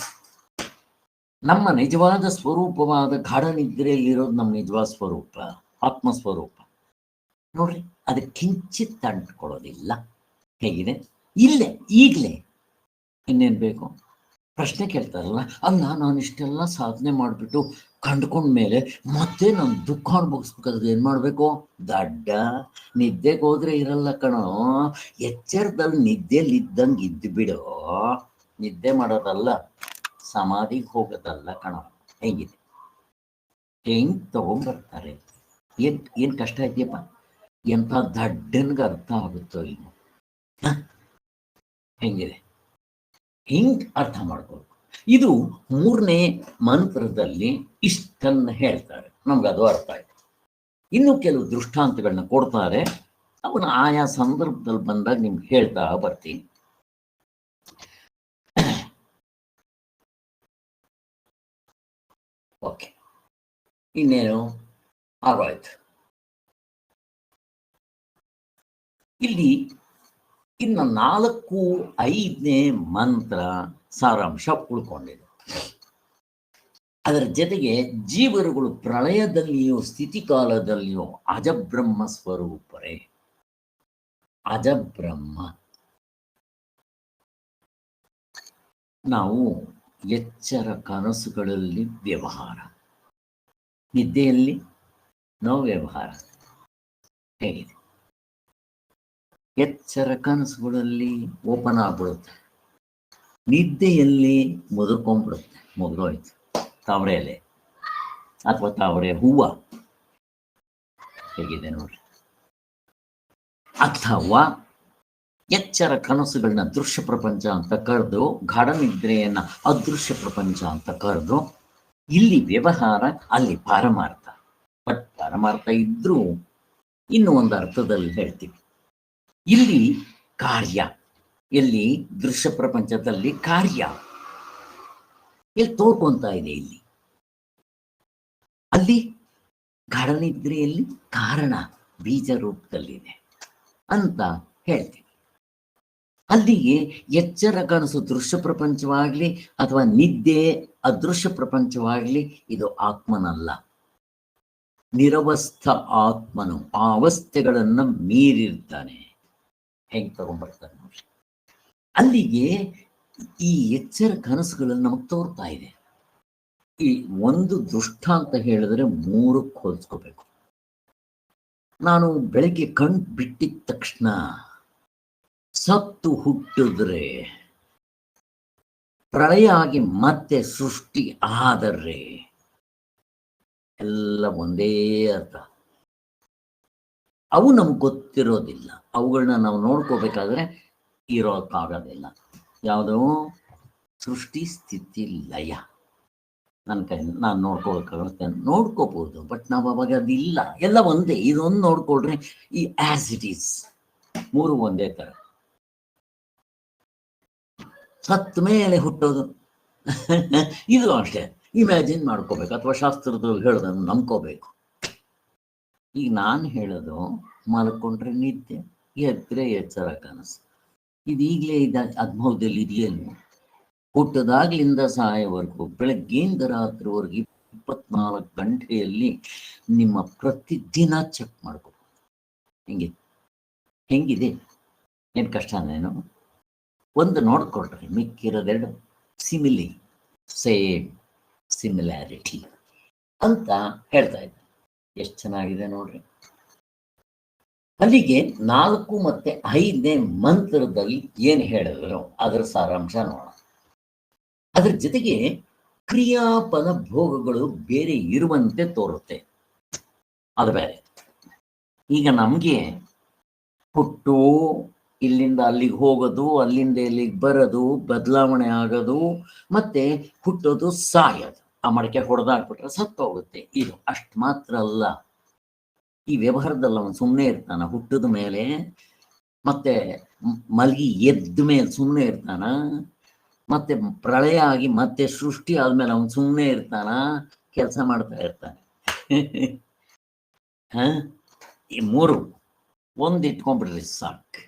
Speaker 1: ನಮ್ಮ ನಿಜವಾದ ಸ್ವರೂಪವಾದ ಗಾಢ ನಿದ್ರೆಯಲ್ಲಿರೋದು ನಮ್ಮ ನಿಜವಾದ ಸ್ವರೂಪ, ಆತ್ಮಸ್ವರೂಪ ನೋಡ್ರಿ. ಅದಕ್ಕೆ ಕಿಂಚಿತ್ ಅಂಟ್ಕೊಳ್ಳೋದಿಲ್ಲ. ಹೇಗಿದೆ? ಇಲ್ಲೇ ಈಗಲೇ. ಇನ್ನೇನು ಬೇಕು? ಪ್ರಶ್ನೆ ಕೇಳ್ತಾರಲ್ಲ, ಅಲ್ಲ ನಾನು ಇಷ್ಟೆಲ್ಲ ಸಾಧನೆ ಮಾಡಿಬಿಟ್ಟು ಕಂಡ್ಕೊಂಡ್ಮೇಲೆ ಮತ್ತೆ ನಾನು ದುಃಖ ಅನುಭವಿಸ್ಬೇಕಾದ್ರೆ ಏನು ಮಾಡಬೇಕು? ದಡ್ಡ, ನಿದ್ದೆಗೆ ಹೋದ್ರೆ ಇರಲ್ಲ ಕಣೋ. ಎಚ್ಚರದಲ್ಲಿ ನಿದ್ದೆಯಲ್ಲಿ ಇದ್ದಂಗೆ ಇದ್ದು ಬಿಡೋ. ನಿದ್ದೆ ಮಾಡೋದಲ್ಲ, ಸಮಾಧಿಗೆ ಹೋಗೋದಲ್ಲ ಕಣೋ. ಹೇಗಿದೆ? ಹೆಂಗೆ ತಗೊಂಡ್ಬರ್ತಾರೆ? ಏನು ಕಷ್ಟ ಇದೆಯಪ್ಪ? ಎಂಥ ದಡ್ಡನ್ಗೆ ಅರ್ಥ ಆಗುತ್ತೋ ಇನ್ನು? ಹೆಂಗಿದೆ? ಹಿಂಗೆ ಅರ್ಥ ಮಾಡ್ಕೋಬೇಕು. ಇದು 3ನೇ ಮಂತ್ರದಲ್ಲಿ ಇಷ್ಟನ್ನು ಹೇಳ್ತಾರೆ. ನಮ್ಗೆ ಅದು ಅರ್ಥ ಆಯ್ತು. ಇನ್ನು ಕೆಲವು ದೃಷ್ಟಾಂತಗಳನ್ನ ಕೊಡ್ತಾರೆ. ಅವನ್ನ ಆಯಾ ಸಂದರ್ಭದಲ್ಲಿ ಬಂದಾಗ ನಿಮ್ಗೆ ಹೇಳ್ತಾ ಬರ್ತೀನಿ. ಓಕೆ, ಇನ್ನೇನು ಆಗೋಯ್ತು. ಇಲ್ಲಿ ಇನ್ನು 4, 5ನೇ ಮಂತ್ರ ಸಾರಾಂಶ ಉಳ್ಕೊಂಡಿದೆ. ಅದರ ಜೊತೆಗೆ ಜೀವರುಗಳು ಪ್ರಳಯದಲ್ಲಿಯೂ ಸ್ಥಿತಿಕಾಲದಲ್ಲಿಯೂ ಅಜಬ್ರಹ್ಮ ಸ್ವರೂಪರೇ. ಅಜಬ್ರಹ್ಮ. ನಾವು ಎಚ್ಚರ ಕನಸುಗಳಲ್ಲಿ ವ್ಯವಹಾರ, ನಿದ್ದೆಯಲ್ಲಿ ನೋ ವ್ಯವಹಾರ. ಹೇಗಿದೆ? ಎಚ್ಚರ ಕನಸುಗಳಲ್ಲಿ ಓಪನ್ ಆಗ್ಬಿಡುತ್ತೆ, ನಿದ್ದೆಯಲ್ಲಿ ಮುದುರ್ಕೊಂಡ್ಬಿಡುತ್ತೆ. ಮುಗಿದೋಯ್ತು. ತಾವರೆ ಎಲೆ ಅಥವಾ ತಾವರೆ ಹೂವು ಹೇಗಿದೆ ನೋಡ್ರಿ. ಅಥವಾ ಎಚ್ಚರ ಕನಸುಗಳನ್ನ ದೃಶ್ಯ ಪ್ರಪಂಚ ಅಂತ ಕರೆದು, ಗಾಢ ನಿದ್ರೆಯನ್ನ ಅದೃಶ್ಯ ಪ್ರಪಂಚ ಅಂತ ಕರೆದು, ಇಲ್ಲಿ ವ್ಯವಹಾರ, ಅಲ್ಲಿ ಪಾರಮಾರ್ಥ. ಬಟ್ ಪಾರಮಾರ್ಥ ಇದ್ರೂ ಇನ್ನು ಒಂದು ಅರ್ಥದಲ್ಲಿ ಹೇಳ್ತೀವಿ. ಇಲ್ಲಿ ಕಾರ್ಯ, ಎಲ್ಲಿ ದೃಶ್ಯ ಪ್ರಪಂಚದಲ್ಲಿ ಕಾರ್ಯ ಎಲ್ಲಿ ತೋರ್ಕೊಂತ ಇದೆ, ಇಲ್ಲಿ ಅಲ್ಲಿ ಗಾಢ ನಿದ್ರೆಯಲ್ಲಿ ಕಾರಣ ಬೀಜ ರೂಪದಲ್ಲಿದೆ ಅಂತ ಹೇಳ್ತೀವಿ. ಅಲ್ಲಿಗೆ ಎಚ್ಚರ ಕನಸು ದೃಶ್ಯ ಪ್ರಪಂಚವಾಗ್ಲಿ ಅಥವಾ ನಿದ್ದೆ ಅದೃಶ್ಯ ಪ್ರಪಂಚವಾಗ್ಲಿ ಇದು ಆತ್ಮನಲ್ಲ, ನಿರವಸ್ಥ ಆತ್ಮನು. ಆ ಅವಸ್ಥೆಗಳನ್ನ ಮೀರಿರ್ತಾನೆ. ಹೆಂಗೆ ತಗೊಂಡ್ಬರ್ತಾರೆ ನೋಡಿ. ಅಲ್ಲಿಗೆ ಈ ಎಚ್ಚರ ಕನಸುಗಳನ್ನು ನಮಗೆ ತೋರ್ತಾ ಇದೆ. ಈ ಒಂದು ದೃಷ್ಟಾಂತ ಹೇಳಿದ್ರೆ 3ಕ್ಕೆ ಹೋಲಿಸ್ಕೋಬೇಕು. ನಾನು ಬೆಳಗ್ಗೆ ಕಣ್ ಬಿಟ್ಟಿದ ತಕ್ಷಣ ಸತ್ತು ಹುಟ್ಟಿದ್ರೆ, ಪ್ರಳಯ ಆಗಿ ಮತ್ತೆ ಸೃಷ್ಟಿ ಆದರೆ ಎಲ್ಲ ಒಂದೇ ಅರ್ಥ. ಅವು ನಮ್ಗೆ ಗೊತ್ತಿರೋದಿಲ್ಲ. ಅವುಗಳನ್ನ ನಾವು ನೋಡ್ಕೋಬೇಕಾದ್ರೆ ಇರೋಕ್ಕಾಗೋದಿಲ್ಲ. ಯಾವುದೋ ಸೃಷ್ಟಿ ಸ್ಥಿತಿ ಲಯ ನನ್ನ ಕೈ ನಾನು ನೋಡ್ಕೋಬೇಕಾಗುತ್ತೆ, ನೋಡ್ಕೋಬಹುದು. ಬಟ್ ನಾವು ಅವಾಗ ಅದಿಲ್ಲ, ಎಲ್ಲ ಒಂದೇ. ಇದೊಂದು ನೋಡ್ಕೊಳ್ರಿ, ಈ ಆಸ್ ಇಟ್ ಈಸ್ 3 ಒಂದೇ ಥರ. ಸತ್ತ ಮೇಲೆ ಹುಟ್ಟೋದು ಇದು ಅಷ್ಟೇ. ಇಮ್ಯಾಜಿನ್ ಮಾಡ್ಕೋಬೇಕು ಅಥವಾ ಶಾಸ್ತ್ರದಲ್ಲಿ ಹೇಳೋದನ್ನು ನಂಬ್ಕೋಬೇಕು. ಈಗ ನಾನು ಹೇಳೋದು ಮಲ್ಕೊಂಡ್ರೆ ನಿದ್ದೆ, ಎದ್ರೆ ಎಚ್ಚರ ಕನಸು. ಇದು ಈಗಲೇ ಅನುಭವದಲ್ಲಿ ಇದೆಯಲ್ಲ. ಹುಟ್ಟದಾಗ್ಲಿಂದ ಸಾಯೋವರೆಗೂ ಬೆಳಗ್ಗೆಯಿಂದ ರಾತ್ರಿವರೆಗೂ 24 ಗಂಟೆಯಲ್ಲಿ ನಿಮ್ಮ ಪ್ರತಿದಿನ ಚೆಕ್ ಮಾಡ್ಕೋಬೋದು. ಹೆಂಗಿದೆ? ಏನು ಕಷ್ಟನೇನು? ಒಂದು ನೋಡ್ಕೊಳ್ರಿ, ಮಿಕ್ಕಿರೋದೆರಡು ಸಿಮಿಲಿ, ಸೇಮ್ ಸಿಮಿಲ್ಯಾರಿಟಿ ಅಂತ ಹೇಳ್ತಾ ಇದ್ದೆ. ಎಷ್ಟು ಚೆನ್ನಾಗಿದೆ ನೋಡ್ರಿ. ಅಲ್ಲಿಗೆ 4 ಮತ್ತೆ 5ನೇ ಮಂತ್ರದಲ್ಲಿ ಏನ್ ಹೇಳಿದ್ರು ಅದರ ಸಾರಾಂಶ ನೋಡೋಣ. ಅದ್ರ ಜೊತೆಗೆ ಕ್ರಿಯಾಪದ ಭೋಗಗಳು ಬೇರೆ ಇರುವಂತೆ ತೋರುತ್ತೆ, ಅದು ಬೇರೆ. ಈಗ ನಮ್ಗೆ ಹುಟ್ಟು, ಇಲ್ಲಿಂದ ಅಲ್ಲಿಗೆ ಹೋಗೋದು, ಅಲ್ಲಿಂದ ಇಲ್ಲಿಗೆ ಬರೋದು, ಬದಲಾವಣೆ ಆಗೋದು, ಮತ್ತೆ ಹುಟ್ಟೋದು, ಸಾಯೋದು. ಆ ಮಡಕೆ ಹೊಡೆದಾಕ್ಬಿಟ್ರೆ ಸತ್ತು ಹೋಗುತ್ತೆ. ಇದು ಅಷ್ಟು ಮಾತ್ರ ಅಲ್ಲ, ಈ ವ್ಯವಹಾರದಲ್ಲಿ ಅವನು ಸುಮ್ಮನೆ ಇರ್ತಾನ ಹುಟ್ಟದ ಮೇಲೆ, ಮತ್ತೆ ಮಲಗಿ ಎದ್ದ ಮೇಲೆ ಸುಮ್ಮನೆ ಇರ್ತಾನ, ಮತ್ತೆ ಪ್ರಳಯ ಆಗಿ ಮತ್ತೆ ಸೃಷ್ಟಿ ಆದ್ಮೇಲೆ ಅವನು ಸುಮ್ಮನೆ ಇರ್ತಾನ, ಕೆಲಸ ಮಾಡ್ತಾ ಇರ್ತಾನೆ. ಈ 3 ಒಂದು ಇಟ್ಕೊಂಡ್ಬಿಡ್ರಿ ಸಾಕು.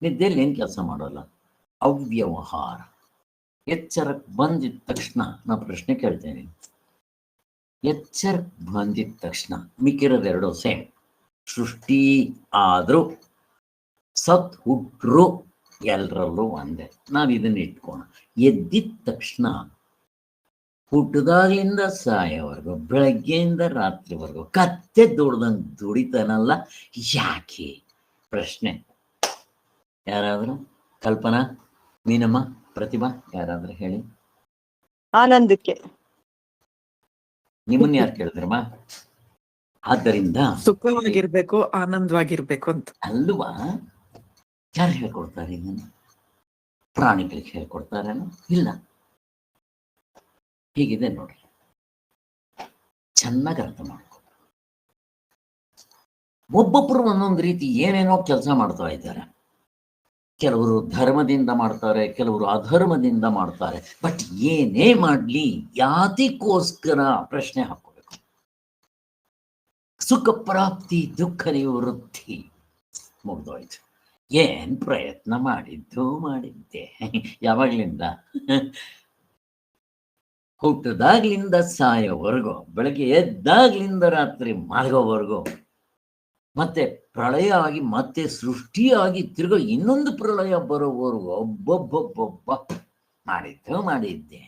Speaker 1: ನಿದ್ದೆಯಲ್ಲಿ ಏನು ಕೆಲಸ ಮಾಡೋಲ್ಲ, ಅವ್ಯವಹಾರ. ಎಚ್ಚರಕ್ಕೆ ಬಂದಿದ ತಕ್ಷಣ ನಾ ಪ್ರಶ್ನೆ ಕೇಳ್ತೇನೆ, ಎಚ್ಚರಕ್ಕೆ ಬಂದಿದ ತಕ್ಷಣ ಮಿಕ್ಕಿರೋದೆರಡು ಸೇಮ್. ಸೃಷ್ಟಿ ಆದ್ರೂ ಸತ್ ಹುಟ್ರು ಎಲ್ಲರಲ್ಲೂ ಒಂದೇ. ನಾವು ಇದನ್ನ ಇಟ್ಕೋಣ. ಎದ್ದಿದ ತಕ್ಷಣ ಹುಟ್ಟದಾಗ್ಲಿಂದ ಸಾಯೋವರೆಗೂ, ಬೆಳಗ್ಗೆಯಿಂದ ರಾತ್ರಿವರೆಗೂ ಕತ್ತೆ ದುಡ್ದಂಗೆ ದುಡಿತಾನಲ್ಲ, ಯಾಕೆ? ಪ್ರಶ್ನೆ. ಯಾರಾದರೂ? ಕಲ್ಪನಾ, ಮೀನಮ್ಮ, ಪ್ರತಿಭಾ, ಯಾರಾದ್ರೂ ಹೇಳಿ.
Speaker 2: ಆನಂದಕ್ಕೆ.
Speaker 1: ನಿಮ್ಮನ್ನ ಯಾರು ಕೇಳಿದ್ರಮ್ಮ? ಆದ್ದರಿಂದ
Speaker 3: ಸುಖವಾಗಿರ್ಬೇಕು, ಆನಂದವಾಗಿರ್ಬೇಕು ಅಂತ
Speaker 1: ಅಲ್ವಾ? ಯಾರು ಹೇಳ್ಕೊಡ್ತಾರೆ ಇದನ್ನು? ಪ್ರಾಣಿಗಳಿಗೆ ಹೇಳ್ಕೊಡ್ತಾರೇನೋ? ಇಲ್ಲ. ಹೀಗಿದೆ ನೋಡ್ರಿ, ಚೆನ್ನಾಗಿ ಅರ್ಥ ಮಾಡ್ಕೊ. ಒಬ್ಬೊಬ್ರು ಒಂದೊಂದು ರೀತಿ ಏನೇನೋ ಕೆಲಸ ಮಾಡ್ತಾ ಇದ್ದಾರೆ. ಕೆಲವರು ಧರ್ಮದಿಂದ ಮಾಡ್ತಾರೆ, ಕೆಲವರು ಅಧರ್ಮದಿಂದ ಮಾಡ್ತಾರೆ. ಬಟ್ ಏನೇ ಮಾಡ್ಲಿ, ಯಾತಿಗೋಸ್ಕರ ಪ್ರಶ್ನೆ ಹಾಕೋಬೇಕು. ಸುಖ ಪ್ರಾಪ್ತಿ, ದುಃಖ ನಿವೃತ್ತಿ, ಮುಗ್ದೋಯ್ತು. ಏನ್ ಪ್ರಯತ್ನ ಮಾಡಿದ್ದೆ ಯಾವಾಗ್ಲಿಂದ? ಹುಟ್ಟದಾಗ್ಲಿಂದ ಸಾಯೋವರೆಗೂ, ಬೆಳಗ್ಗೆ ಎದ್ದಾಗ್ಲಿಂದ ರಾತ್ರಿ ಮಲಗೋವರೆಗೂ, ಮತ್ತೆ ಪ್ರಳಯ ಆಗಿ ಮತ್ತೆ ಸೃಷ್ಟಿಯಾಗಿ ತಿರ್ಗಾ ಇನ್ನೊಂದು ಪ್ರಳಯ ಬರೋವರೆಗೂ ಒಬ್ಬೊಬ್ಬೊಬ್ಬೊಬ್ಬ ಮಾಡಿದ್ದೆ.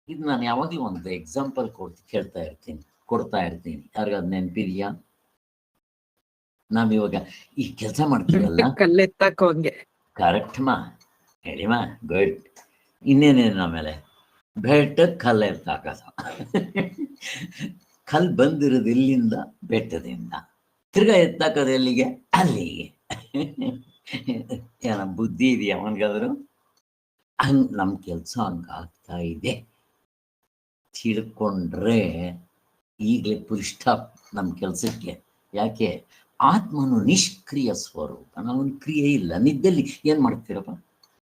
Speaker 1: ಇದು ನಾನು ಯಾವಾಗಲೂ ಒಂದು ಎಕ್ಸಾಂಪಲ್ ಕೊಡ್ತಾ ಇರ್ತೀನಿ. ಯಾರಿಗಾದ್ ನೆನಪಿದೆಯಾ? ನಾವಿವಾಗ ಈ ಕೆಲಸ ಮಾಡ್ತೀವಲ್ಲ,
Speaker 3: ಕಲ್ಲೆತ್ತಕ್ಕೆ
Speaker 1: ಕರೆಕ್ಟ್ ಮಾ ಹೇಳಿಮಾ, ಗುಡ್. ಇನ್ನೇನೇನು ಆಮೇಲೆ ಬೆಟ್ಟಕ್ಕೆ ಕಲ್ಲು ಎತ್ತಾಕದು. ಕಲ್ಲು ಬಂದಿರೋದು ಇಲ್ಲಿಂದ, ಬೆಟ್ಟದಿಂದ. ತಿರ್ಗಾ ಎತ್ತಾಕೋದು ಎಲ್ಲಿಗೆ? ಅಲ್ಲಿಗೆ. ಏನ ಬುದ್ಧಿ ಇದೆಯಾ ಅವನಿಗಾದ್ರು? ಹಂಗೆ ನಮ್ಮ ಕೆಲಸ ಹಂಗಾಗ್ತಾ ಇದೆ. ತಿಳ್ಕೊಂಡ್ರೆ ಈಗಲೇ ಫುಲ್ ಸ್ಟಾಪ್ ನಮ್ಮ ಕೆಲಸಕ್ಕೆ. ಯಾಕೆ? ಆತ್ಮನು ನಿಷ್ಕ್ರಿಯ ಸ್ವರೂಪ, ಅವನ ಕ್ರಿಯೆ ಇಲ್ಲ. ನಿದ್ದೆಯಲ್ಲಿ ಏನ್ ಮಾಡ್ತೀರಪ್ಪ?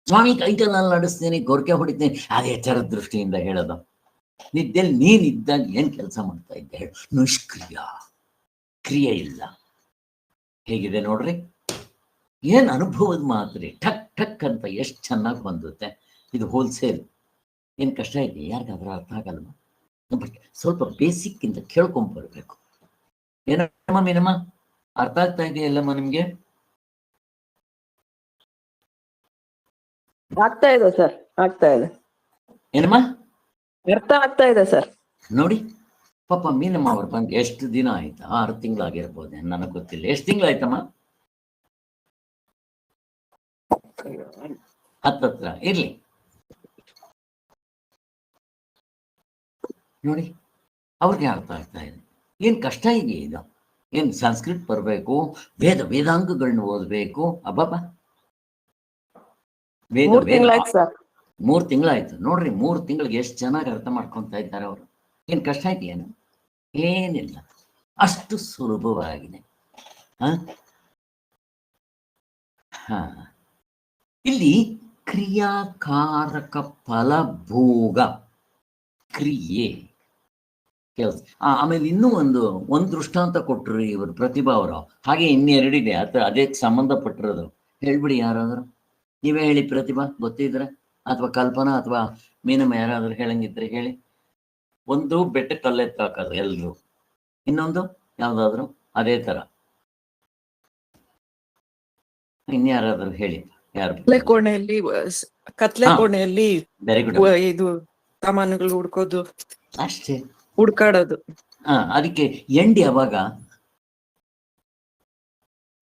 Speaker 1: ಸ್ವಾಮಿ ಕೈಕಲ್ನಲ್ಲಿ ನಡೆಸ್ತೇನೆ, ಗೊರಕೆ ಹೊಡಿತೇನೆ, ಅದೇ ಥರದ ದೃಷ್ಟಿಯಿಂದ ಹೇಳೋದು. ನಿದ್ದೆಯಲ್ಲಿ ನೀನಿದ್ದಾಗ ಏನ್ ಕೆಲಸ ಮಾಡ್ತಾ ಇದ್ದೆ ಹೇಳು? ನಿಷ್ಕ್ರಿಯ, ಕ್ರಿಯೆ ಇಲ್ಲ. ಹೇಗಿದೆ ನೋಡ್ರಿ, ಏನ್ ಅನುಭವದ ಮಾತ್ರಿ, ಠಕ್ ಠಕ್ ಅಂತ ಎಷ್ಟು ಚೆನ್ನಾಗಿ ಬಂದುತ್ತೆ. ಇದು ಹೋಲ್ಸೇಲ್. ಏನ್ ಕಷ್ಟ ಇದೆ? ಯಾರಿಗಾದ್ರೂ ಅರ್ಥ ಆಗಲ್ವಾ? ಬಟ್ ಸ್ವಲ್ಪ ಬೇಸಿಕ್ ಇಂದ ಕೇಳ್ಕೊಂಡ್ಬರ್ಬೇಕು. ಏನಮ್ಮ ಮೀನಮ್ಮ, ಅರ್ಥ ಆಗ್ತಾ ಇದೆಯಲ್ಲಮ್ಮ ನಿಮ್ಗೆ?
Speaker 2: ಆಗ್ತಾ ಇದೆ ಸರ್, ಆಗ್ತಾ ಇದೆ.
Speaker 1: ಏನಮ್ಮ?
Speaker 2: ಅರ್ಥ ಆಗ್ತಾ ಇದೆ ಸರ್.
Speaker 1: ನೋಡಿ ಪಾಪ ಮೀನಮ್ಮ ಅವ್ರು ಬಂದು ಎಷ್ಟು ದಿನ ಆಯ್ತಾ? 6 ತಿಂಗಳಾಗಿರ್ಬೋದೆ, ನನಗೆ ಗೊತ್ತಿಲ್ಲ. ಎಷ್ಟು ತಿಂಗಳಾಯ್ತಮ್ಮ? ಹತ್ತತ್ರ ಇರ್ಲಿ. ನೋಡಿ ಅವ್ರಿಗೆ ಅರ್ಥ ಆಗ್ತಾ ಇದೆ. ಏನ್ ಕಷ್ಟ ಇದೆಯಾ ಇದು? ಏನ್ ಸಂಸ್ಕೃತ ಬರಬೇಕು, ವೇದಾಂಗಗಳನ್ನ ಓದ್ಬೇಕು? ಅಬ್ಬಬ್ಬ, ವೇದ
Speaker 2: 3 ತಿಂಗಳಾಯ್ತು ಸರ್.
Speaker 1: 3 ತಿಂಗಳಾಯ್ತು ನೋಡ್ರಿ. 3 ತಿಂಗಳಿಗೆ ಎಷ್ಟು ಚೆನ್ನಾಗಿ ಅರ್ಥ ಮಾಡ್ಕೊಂತ ಇದ್ದಾರೆ ಅವರು. ಏನ್ ಕಷ್ಟ ಇದೆಯೇನು? ಏನಿಲ್ಲ, ಅಷ್ಟು ಸುಲಭವಾಗಿದೆ. ಇಲ್ಲಿ ಕ್ರಿಯಾಕಾರಕ ಫಲಭೋಗ, ಕ್ರಿಯೆ, ಕೆಲಸ. ಆಮೇಲೆ ಇನ್ನೂ ಒಂದು ದೃಷ್ಟಾಂತ ಕೊಟ್ಟರು ಇವರು ಪ್ರತಿಭಾ ಅವರು. ಹಾಗೆ ಇನ್ನೆರಡಿದೆ ಅದೇ ಸಂಬಂಧಪಟ್ಟಿರೋದು. ಹೇಳ್ಬಿಡಿ ಯಾರಾದ್ರು, ನೀವೇ ಹೇಳಿ ಪ್ರತಿಭಾ, ಗೊತ್ತಿದ್ರೆ, ಅಥವಾ ಕಲ್ಪನಾ ಅಥವಾ ಮೀನಮ್ಮ, ಯಾರಾದ್ರೂ ಹೇಳಂಗಿದ್ರೆ ಹೇಳಿ. ಒಂದು ಬೆಟ್ಟ ಕಲ್ಲೆತ್ತಾಕೋದು ಎಲ್ರು, ಇನ್ನೊಂದು ಯಾವ್ದಾದ್ರು ಅದೇ ತರ. ಇನ್ಯಾರಾದ್ರೂ ಹೇಳಿ. ಯಾರು?
Speaker 3: ಕತ್ಲೆ ಕೋಣೆಯಲ್ಲಿ
Speaker 1: ವೆರಿ ಗುಡ್.
Speaker 3: ಇದು ಸಾಮಾನುಗಳು ಹುಡ್ಕೋದು,
Speaker 1: ಅಷ್ಟೇ,
Speaker 3: ಹುಡ್ಕಾಡೋದು.
Speaker 1: ಅದಕ್ಕೆ ಎಂಡ್ ಯಾವಾಗ?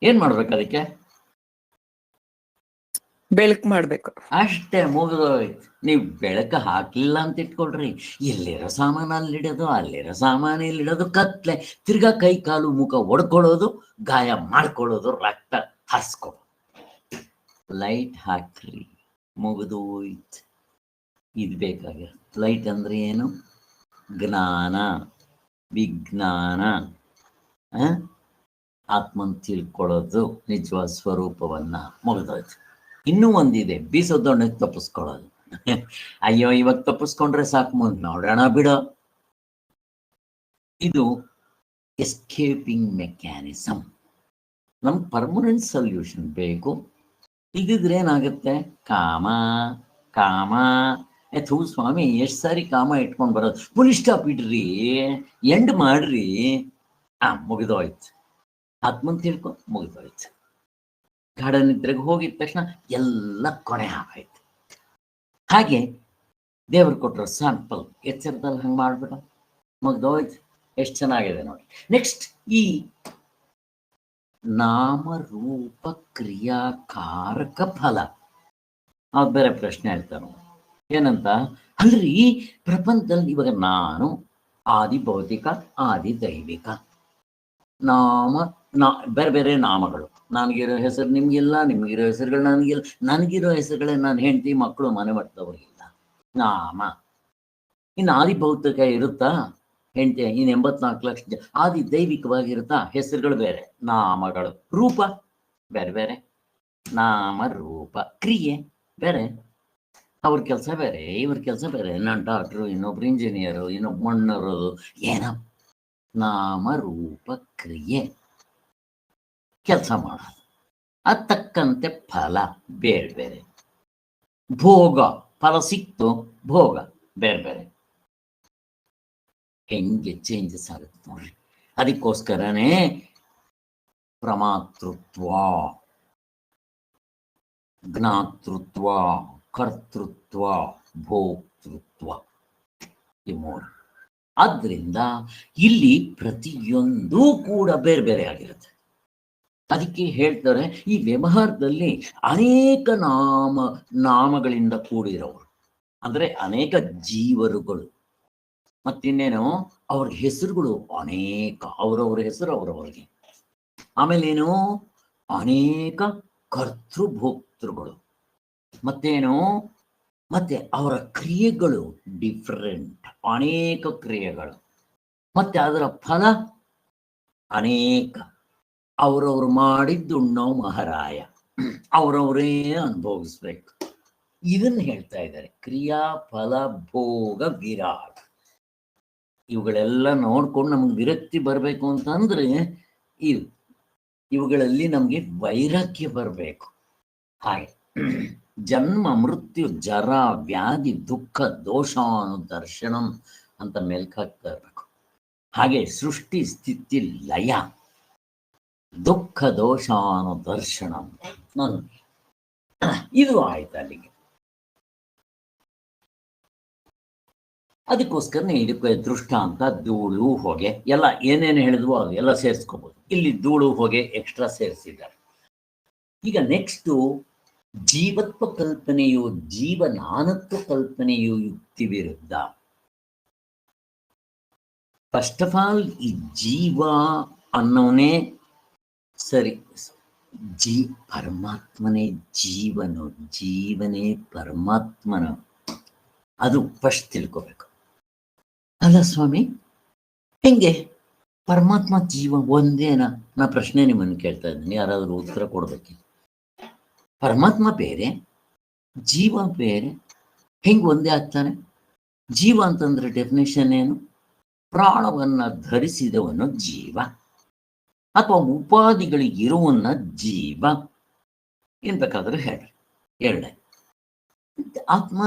Speaker 1: ಏನ್ ಮಾಡ್ಬೇಕು ಅದಕ್ಕೆ?
Speaker 3: ಬೆಳಕ್ ಮಾಡ್ಬೇಕು.
Speaker 1: ಅಷ್ಟೇ, ಮುಗಿದೋಯ್ತು. ನೀವು ಬೆಳಕು ಹಾಕ್ಲಿಲ್ಲ ಅಂತ ಇಟ್ಕೊಳ್ರಿ, ಇಲ್ಲಿರೋ ಸಾಮಾನು ಅಲ್ಲಿಡೋದು, ಅಲ್ಲಿರೋ ಸಾಮಾನು ಇಲ್ಲಿಡೋದು, ಕತ್ಲೆ, ತಿರ್ಗಾ ಕೈ ಕಾಲು ಮುಖ ಒಡ್ಕೊಳ್ಳೋದು, ಗಾಯ ಮಾಡ್ಕೊಳ್ಳೋದು, ರಕ್ತ ಹರಿಸ್ಕೊಳ್ಳೋದು. ಲೈಟ್ ಹಾಕ್ರಿ, ಮುಗಿದೋಯ್ತು. ಇದು ಬೇಕಾಗಿರೋ ಲೈಟ್ ಅಂದ್ರೆ ಏನು? ಜ್ಞಾನ, ವಿಜ್ಞಾನ, ಆತ್ಮನ್ ತಿಳ್ಕೊಳ್ಳೋದು, ನಿಜವಾದ ಸ್ವರೂಪವನ್ನ. ಮುಗಿದೋಯ್ತು. ಇನ್ನೂ ಒಂದಿದೆ, ಬೀಸೋದೊಣ್ಣಕ್ಕೆ ತಪ್ಪಿಸ್ಕೊಳ್ಳೋದು. ಅಯ್ಯೋ ಇವಾಗ ತಪ್ಪಿಸ್ಕೊಂಡ್ರೆ ಸಾಕು, ಮುಂದೆ ನೋಡೋಣ ಬಿಡೋ. ಇದು ಎಸ್ಕೇಪಿಂಗ್ ಮೆಕ್ಯಾನಿಸಮ್. ನಮ್ಗೆ ಪರ್ಮನೆಂಟ್ ಸೊಲ್ಯೂಷನ್ ಬೇಕು. ಇದಿದ್ರೆ ಏನಾಗುತ್ತೆ? ಕಾಮ ಕಾಮ ಥೂ ಸ್ವಾಮಿ, ಎಷ್ಟು ಸಾರಿ ಕಾಮ ಇಟ್ಕೊಂಡು ಬರೋದು. ಪುಲಿಸ್ ಸ್ಟಾಪ್ ಇಡ್ರಿ, ಎಂಡ್ ಮಾಡ್ರಿ, ಮುಗಿದೋಯ್ತು. ಆತ್ಮನ್ ತಿಳ್ಕೊ, ಮುಗಿದೋಯ್ತು. ಗಾಢ ನಿದ್ರೆಗೆ ಹೋಗಿದ ತಕ್ಷಣ ಎಲ್ಲ ಕೊನೆ ಆಗೋಯ್ತು. ಹಾಗೆ ದೇವರು ಕೊಟ್ಟರು ಸ್ಯಾಂಪಲ್, ಎಚ್ಚರದಲ್ಲಿ ಹಂಗೆ ಮಾಡ್ಬಿಡ, ಮುಗ್ದೋಯ್ತು. ಎಷ್ಟು ಚೆನ್ನಾಗಿದೆ ನೋಡಿ. ನೆಕ್ಸ್ಟ್, ಈ ನಾಮರೂಪ ಕ್ರಿಯಾಕಾರಕ ಫಲ, ಅವ್ರು ಬೇರೆ ಪ್ರಶ್ನೆ ಹೇಳ್ತಾರೆ. ಏನಂತ? ಅಲ್ರಿ, ಪ್ರಪಂಚದಲ್ಲಿ ಇವಾಗ ನಾನು ಆದಿ ಭೌತಿಕ, ಆದಿ ದೈವಿಕ, ಬೇರೆ ಬೇರೆ ನಾಮಗಳು. ನನಗಿರೋ ಹೆಸರು ನಿಮ್ಗಿಲ್ಲ, ನಿಮ್ಗಿರೋ ಹೆಸರುಗಳು ನನಗಿಲ್ಲ, ನನಗಿರೋ ಹೆಸರುಗಳೇ ನನ್ನ ಹೆಂಡತಿ, ಮಕ್ಕಳು, ಮನೆ ಮಟ್ಟದವ್ರಿಗಿಲ್ಲ. ನಾಮ. ಇನ್ನು ಆದಿ ಭೌತಿಕ ಇರುತ್ತಾ? ಹೆಂಡತಿ ಇನ್ನು 84 ಲಕ್ಷ. ಆದಿ ದೈವಿಕವಾಗಿರುತ್ತಾ? ಹೆಸರುಗಳು ಬೇರೆ, ನಾಮಗಳು. ರೂಪ ಬೇರೆ ಬೇರೆ, ನಾಮ ರೂಪ. ಕ್ರಿಯೆ ಬೇರೆ, ಅವ್ರ ಕೆಲಸ ಬೇರೆ, ಇವ್ರ ಕೆಲಸ ಬೇರೆ. ನಾನು ಡಾಕ್ಟ್ರು, ಇನ್ನೊಬ್ರು ಇಂಜಿನಿಯರು, ಇನ್ನೊಬ್ಬ ಮಣ್ಣರೋದು, ಏನೋ ನಾಮ ರೂಪ ಕ್ರಿಯೆ ಕೆಲಸ ಮಾಡೋದು. ಅದ್ ತಕ್ಕಂತೆ ಫಲ ಬೇರೆ ಬೇರೆ. ಭೋಗ, ಫಲ ಸಿಕ್ತು, ಭೋಗ ಬೇರೆ ಬೇರೆ. ಹೆಂಗೆ ಚೇಂಜಸ್ ಆಗುತ್ತೆ ನೋಡ್ರಿ. ಅದಕ್ಕೋಸ್ಕರನೇ ಪ್ರಮಾತೃತ್ವ, ಜ್ಞಾತೃತ್ವ, ಕರ್ತೃತ್ವ, ಭೋಕ್ತೃತ್ವ, ಈ ಮೂರು. ಆದ್ರಿಂದ ಇಲ್ಲಿ ಪ್ರತಿಯೊಂದೂ ಕೂಡ ಬೇರೆ ಬೇರೆ ಆಗಿರುತ್ತೆ. ಅದಕ್ಕೆ ಹೇಳ್ತಾರೆ, ಈ ವ್ಯವಹಾರದಲ್ಲಿ ಅನೇಕ ನಾಮಗಳಿಂದ ಕೂಡಿರೋರು, ಅಂದ್ರೆ ಅನೇಕ ಜೀವರುಗಳು. ಮತ್ತಿನ್ನೇನು, ಅವ್ರ ಹೆಸರುಗಳು ಅನೇಕ, ಅವರವ್ರ ಹೆಸರು ಅವರವರಿಗೆ. ಆಮೇಲೇನು, ಅನೇಕ ಕರ್ತೃಭೋಕ್ತೃಗಳು. ಮತ್ತೇನು, ಮತ್ತೆ ಅವರ ಕ್ರಿಯೆಗಳು ಡಿಫರೆಂಟ್, ಅನೇಕ ಕ್ರಿಯೆಗಳು. ಮತ್ತೆ ಅದರ ಫಲ ಅನೇಕ. ಅವರವ್ರು ಮಾಡಿದ್ದು ಉಣ್ಣೋ ಮಹಾರಾಯ, ಅವರವರೇ ಅನುಭವಿಸ್ಬೇಕು. ಇದನ್ನು ಹೇಳ್ತಾ ಇದ್ದಾರೆ, ಕ್ರಿಯಾ ಫಲ ಭೋಗ ವಿರಾಟ್. ಇವುಗಳೆಲ್ಲ ನೋಡ್ಕೊಂಡು ನಮ್ಗೆ ವಿರಕ್ತಿ ಬರಬೇಕು ಅಂತಂದ್ರೆ ಇವುಗಳಲ್ಲಿ ನಮ್ಗೆ ವೈರಾಗ್ಯ ಬರಬೇಕು. ಹಾಗೆ ಜನ್ಮ ಮೃತ್ಯು ಜರ ವ್ಯಾಧಿ ದುಃಖ ದೋಷಾನುದರ್ಶನಂ ಅಂತ ಮೇಲ್ಕಾಗ್ತಾ ಇರಬೇಕು. ಹಾಗೆ ಸೃಷ್ಟಿ ಸ್ಥಿತಿ ಲಯ ದುಃಖ ದೋಷಾನುದರ್ಶನಂ. ಇದು ಆಯ್ತು ಅಲ್ಲಿಗೆ. ಅದಕ್ಕೋಸ್ಕರನೇ ಇದಕ್ಕೆ ದೃಷ್ಟಾಂತ, ಧೂಳು ಹೊಗೆ ಎಲ್ಲ ಏನೇನು ಹೇಳಿದ್ವು ಅದು ಎಲ್ಲ ಸೇರಿಸ್ಕೋಬಹುದು. ಇಲ್ಲಿ ಧೂಳು ಹೊಗೆ ಎಕ್ಸ್ಟ್ರಾ ಸೇರಿಸಿದ್ದಾರೆ. ಈಗ ನೆಕ್ಸ್ಟು, ಜೀವತ್ವ ಕಲ್ಪನೆಯು ಜೀವನಾನತ್ವ ಕಲ್ಪನೆಯು ಯುಕ್ತಿ ವಿರುದ್ಧ. ಫಸ್ಟ್ ಆಫ್ ಆಲ್, ಈ ಜೀವ ಅನ್ನೋನೇ ಸರಿ, ಪರಮಾತ್ಮನೇ ಜೀವನು, ಜೀವನೇ ಪರಮಾತ್ಮನು. ಅದು ಫಸ್ಟ್ ತಿಳ್ಕೋಬೇಕು. ಅಲ್ಲ ಸ್ವಾಮಿ, ಹೆಂಗೆ ಪರಮಾತ್ಮ ಜೀವ ಒಂದೇನಾ? ನಾ ಪ್ರಶ್ನೆ ನಿಮ್ಮನ್ನು ಕೇಳ್ತಾ ಇದ್ದೀನಿ, ಯಾರಾದರೂ ಉತ್ತರ ಕೊಡ್ಬೇಕು. ಪರಮಾತ್ಮ ಬೇರೆ, ಜೀವ ಬೇರೆ, ಹೆಂಗೆ ಒಂದೇ ಆಗ್ತಾನೆ? ಜೀವ ಅಂತಂದ್ರೆ ಡೆಫಿನೇಷನ್ ಏನು? ಪ್ರಾಣವನ್ನ ಧರಿಸಿದವನು ಜೀವ, ಅಥವಾ ಉಪಾಧಿಗಳಿಗೆ ಇರುವನ್ನ ಜೀವ. ಏನ್ ಬೇಕಾದ್ರೆ ಹೇಳ್ರಿ. ಎರಡೇ, ಆತ್ಮ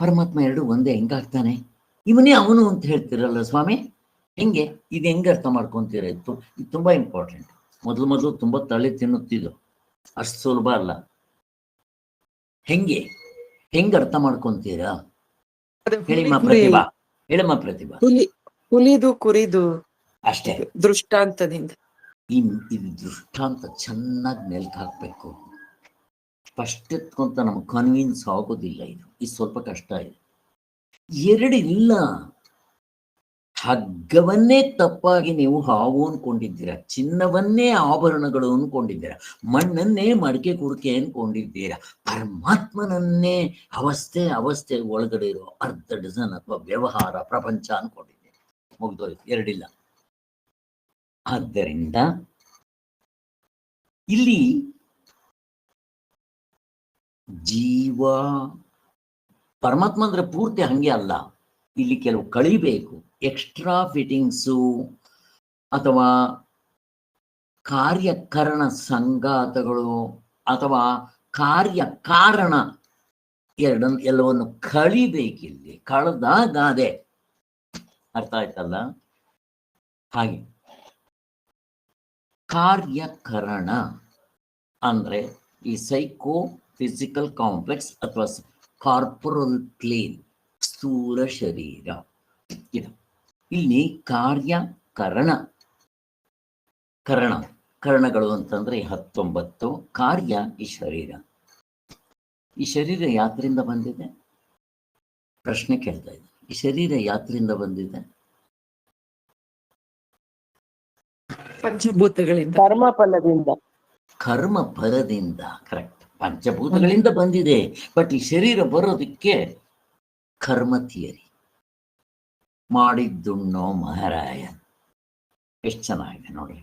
Speaker 1: ಪರಮಾತ್ಮ ಎರಡು ಒಂದೇ ಹೆಂಗಾಗ್ತಾನೆ? ಇವನೇ ಅವನು ಅಂತ ಹೇಳ್ತಿರಲ್ಲ ಸ್ವಾಮಿ, ಹೆಂಗೆ? ಇದು ಹೆಂಗೆ ಅರ್ಥ ಮಾಡ್ಕೊಂತೀರ? ಇದು ತುಂಬಾ ಇಂಪಾರ್ಟೆಂಟ್. ಮೊದಲು ತುಂಬಾ ತಲೆ ತಿನ್ನುತ್ತಿದ್ದು, ಅಷ್ಟು ಸುಲಭ ಅಲ್ಲ. ಹೆಂಗೆ ಅರ್ಥ ಮಾಡ್ಕೊಂತೀರಾ? ಹೇಳಿಮ್ಮ ಪ್ರತಿಭಾ, ಹೇಳಮ್ಮ ಪ್ರತಿಭಾ.
Speaker 3: ಹುಲಿದು ಕುರಿದು
Speaker 1: ಅಷ್ಟೇ
Speaker 3: ದೃಷ್ಟಾಂತದಿಂದ
Speaker 1: ಇದು ದೃಷ್ಟಾಂತ ಚೆನ್ನಾಗಿ ಮೆಲ್ಕ್ ಹಾಕಬೇಕು. ಫಸ್ಟ್ ಎತ್ಕೊಂತ ನಮ್ಗೆ ಕನ್ವಿನ್ಸ್ ಆಗೋದಿಲ್ಲ. ಇದು ಸ್ವಲ್ಪ ಕಷ್ಟ ಇದೆ. ಎರಡಿಲ್ಲ. ಹಗ್ಗವನ್ನೇ ತಪ್ಪಾಗಿ ನೀವು ಹಾವು ಅನ್ಕೊಂಡಿದ್ದೀರಾ, ಚಿನ್ನವನ್ನೇ ಆಭರಣಗಳು ಅನ್ಕೊಂಡಿದ್ದೀರಾ, ಮಣ್ಣನ್ನೇ ಮಡಿಕೆ ಕುಡಿಕೆ ಅನ್ಕೊಂಡಿದ್ದೀರಾ, ಪರಮಾತ್ಮನನ್ನೇ ಅವಸ್ಥೆ ಒಳಗಡೆ ಇರೋ ಅರ್ಧ ಡಜನ್ ಅಥವಾ ವ್ಯವಹಾರ ಪ್ರಪಂಚ ಅನ್ಕೊಂಡಿದ್ದೀರಾ. ಮುಗ್ದೋಯ್ತು. ಎರಡಿಲ್ಲ. ಆದ್ದರಿಂದ ಇಲ್ಲಿ ಜೀವ ಪರಮಾತ್ಮ ಅಂದ್ರೆ ಪೂರ್ತಿ ಹಂಗೆ ಅಲ್ಲ. ಇಲ್ಲಿ ಕೆಲವು ಕಳಿಬೇಕು. ಎಕ್ಸ್ಟ್ರಾ ಫಿಟ್ಟಿಂಗ್ಸು ಅಥವಾ ಕಾರ್ಯಕರಣ ಸಂಘಾತಗಳು ಅಥವಾ ಕಾರ್ಯ ಕಾರಣ ಎಲ್ಲವನ್ನು ಕಳಿಬೇಕಿಲ್ಲಿ. ಕಳೆದಾಗಾದೆ. ಅರ್ಥ ಆಯ್ತಲ್ಲ? ಹಾಗೆ ಕಾರ್ಯಕರಣ ಅಂದ್ರೆ ಈ ಸೈಕೋ ಫಿಸಿಕಲ್ ಕಾಂಪ್ಲೆಕ್ಸ್ ಅಥವಾ ಕಾರ್ಪೊರಲ್ ಪ್ಲೇನ್, ಸ್ಥೂಲ ಶರೀರ. ಇದು ಇಲ್ಲಿ ಕರಣಗಳು ಅಂತಂದ್ರೆ 19. ಕಾರ್ಯ ಈ ಶರೀರ. ಈ ಶರೀರ ಯಾತ್ರಿಂದ ಬಂದಿದೆ? ಪ್ರಶ್ನೆ ಕೇಳ್ತಾ ಇದ್ದೆ. ಈ ಶರೀರ ಯಾತ್ರಿಂದ ಬಂದಿದೆ?
Speaker 3: ಪಂಚಭೂತಗಳಿಂದ,
Speaker 1: ಕರ್ಮ ಫಲದಿಂದ. ಕರೆಕ್ಟ್. ಪಂಚಭೂತಗಳಿಂದ ಬಂದಿದೆ. ಬಟ್ ಈ ಶರೀರ ಬರೋದಕ್ಕೆ ಕರ್ಮ ಥಿಯರಿ ಮಾಡಿದ್ದುಣ್ಣೋ ಮಹಾರಾಯ. ಎಷ್ಟು ಚೆನ್ನಾಗಿದೆ ನೋಡಿ.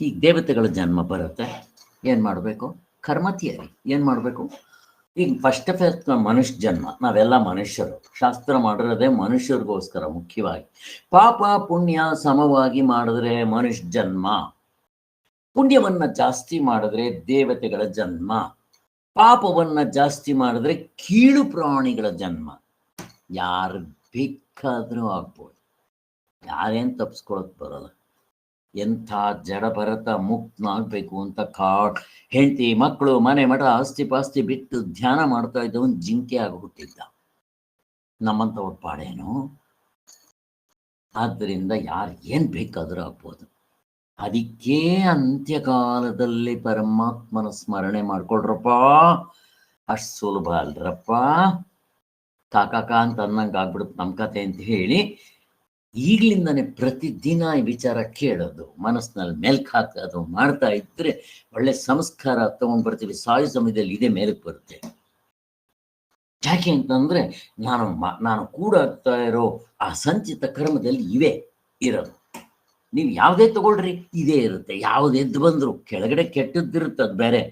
Speaker 1: ಈಗ ದೇವತೆಗಳ ಜನ್ಮ ಬರುತ್ತೆ. ಏನ್ ಮಾಡಬೇಕು? ಕರ್ಮ ಥಿಯರಿ. ಏನ್ ಮಾಡಬೇಕು? ಈಗ ಫಸ್ಟ್ ಆಫ್ ಆಲ್ ಮನುಷ್ಯ ಜನ್ಮ. ನಾವೆಲ್ಲ ಮನುಷ್ಯರು. ಶಾಸ್ತ್ರ ಮಾಡಿರೋದೇ ಮನುಷ್ಯರಿಗೋಸ್ಕರ ಮುಖ್ಯವಾಗಿ. ಪಾಪ ಪುಣ್ಯ ಸಮವಾಗಿ ಮಾಡಿದ್ರೆ ಮನುಷ್ಯ ಜನ್ಮ, ಪುಣ್ಯವನ್ನ ಜಾಸ್ತಿ ಮಾಡಿದ್ರೆ ದೇವತೆಗಳ ಜನ್ಮ, ಪಾಪವನ್ನ ಜಾಸ್ತಿ ಮಾಡಿದ್ರೆ ಕೀಳು ಪ್ರಾಣಿಗಳ ಜನ್ಮ. ಯಾರು ಬೇಕಾದ್ರೂ ಆಗ್ಬೋದು. ಯಾರೇನ್ ತಪ್ಸ್ಕೊಳಕ್ ಬರಲ್ಲ. ಎಂಥ ಜಡ ಭರತ ಮುಕ್ತನಾಗ್ಬೇಕು ಅಂತ ಹೆಂಡತಿ ಮಕ್ಕಳು ಮನೆ ಮಠ ಆಸ್ತಿ ಪಾಸ್ತಿ ಬಿಟ್ಟು ಧ್ಯಾನ ಮಾಡ್ತಾ ಇದ್ದವನ್ ಜಿಂಕೆ ಆಗಿ ಹುಟ್ಟಿದ್ದ. ನಮ್ಮಂಥವ್ರ ಪಾಡೇನು? ಆದ್ದರಿಂದ ಯಾರು ಏನ್ ಬೇಕಾದ್ರೂ ಆಗ್ಬೋದು. ಅದಕ್ಕೆ ಅಂತ್ಯಕಾಲದಲ್ಲಿ ಪರಮಾತ್ಮನ ಸ್ಮರಣೆ ಮಾಡ್ಕೊಳ್ರಪ್ಪ. ಅಷ್ಟು ಸುಲಭ ಅಲ್ರಪ್ಪ. ಕಾಕಾಕ ಅಂತ ಅನ್ನಂಗೆ ಆಗ್ಬಿಡುತ್ತೆ ನಮ್ಮ ಕತೆ ಅಂತ ಹೇಳಿ ಈಗ್ಲಿಂದಾನೆ ಪ್ರತಿದಿನ ಈ ವಿಚಾರ ಕೇಳೋದು, ಮನಸ್ಸಿನಲ್ಲಿ ಮೆಲ್ಕ್ ಹಾಕೋದು ಮಾಡ್ತಾ ಇದ್ರೆ ಒಳ್ಳೆ ಸಂಸ್ಕಾರ ತಗೊಂಡ್ ಬರ್ತೀವಿ. ಸಾಯೋ ಸಮಯದಲ್ಲಿ ಇದೇ ಮೇಲಕ್ಕೆ ಬರುತ್ತೆ. ಯಾಕೆ ಅಂತಂದ್ರೆ ನಾನು ಕೂಡ ಆಗ್ತಾ ಇರೋ ಆ ಸಂಚಿತ ಕರ್ಮದಲ್ಲಿ ಇವೇ ಇರೋದು. ನೀವು ಯಾವುದೇ ತಗೊಳ್ರಿ ಇದೇ ಇರುತ್ತೆ. ಯಾವುದೆದ್ದು ಬಂದ್ರು ಕೆಳಗಡೆ ಕೆಟ್ಟದ್ದಿರುತ್ತೆ, ಅದು ಬೇರೆ.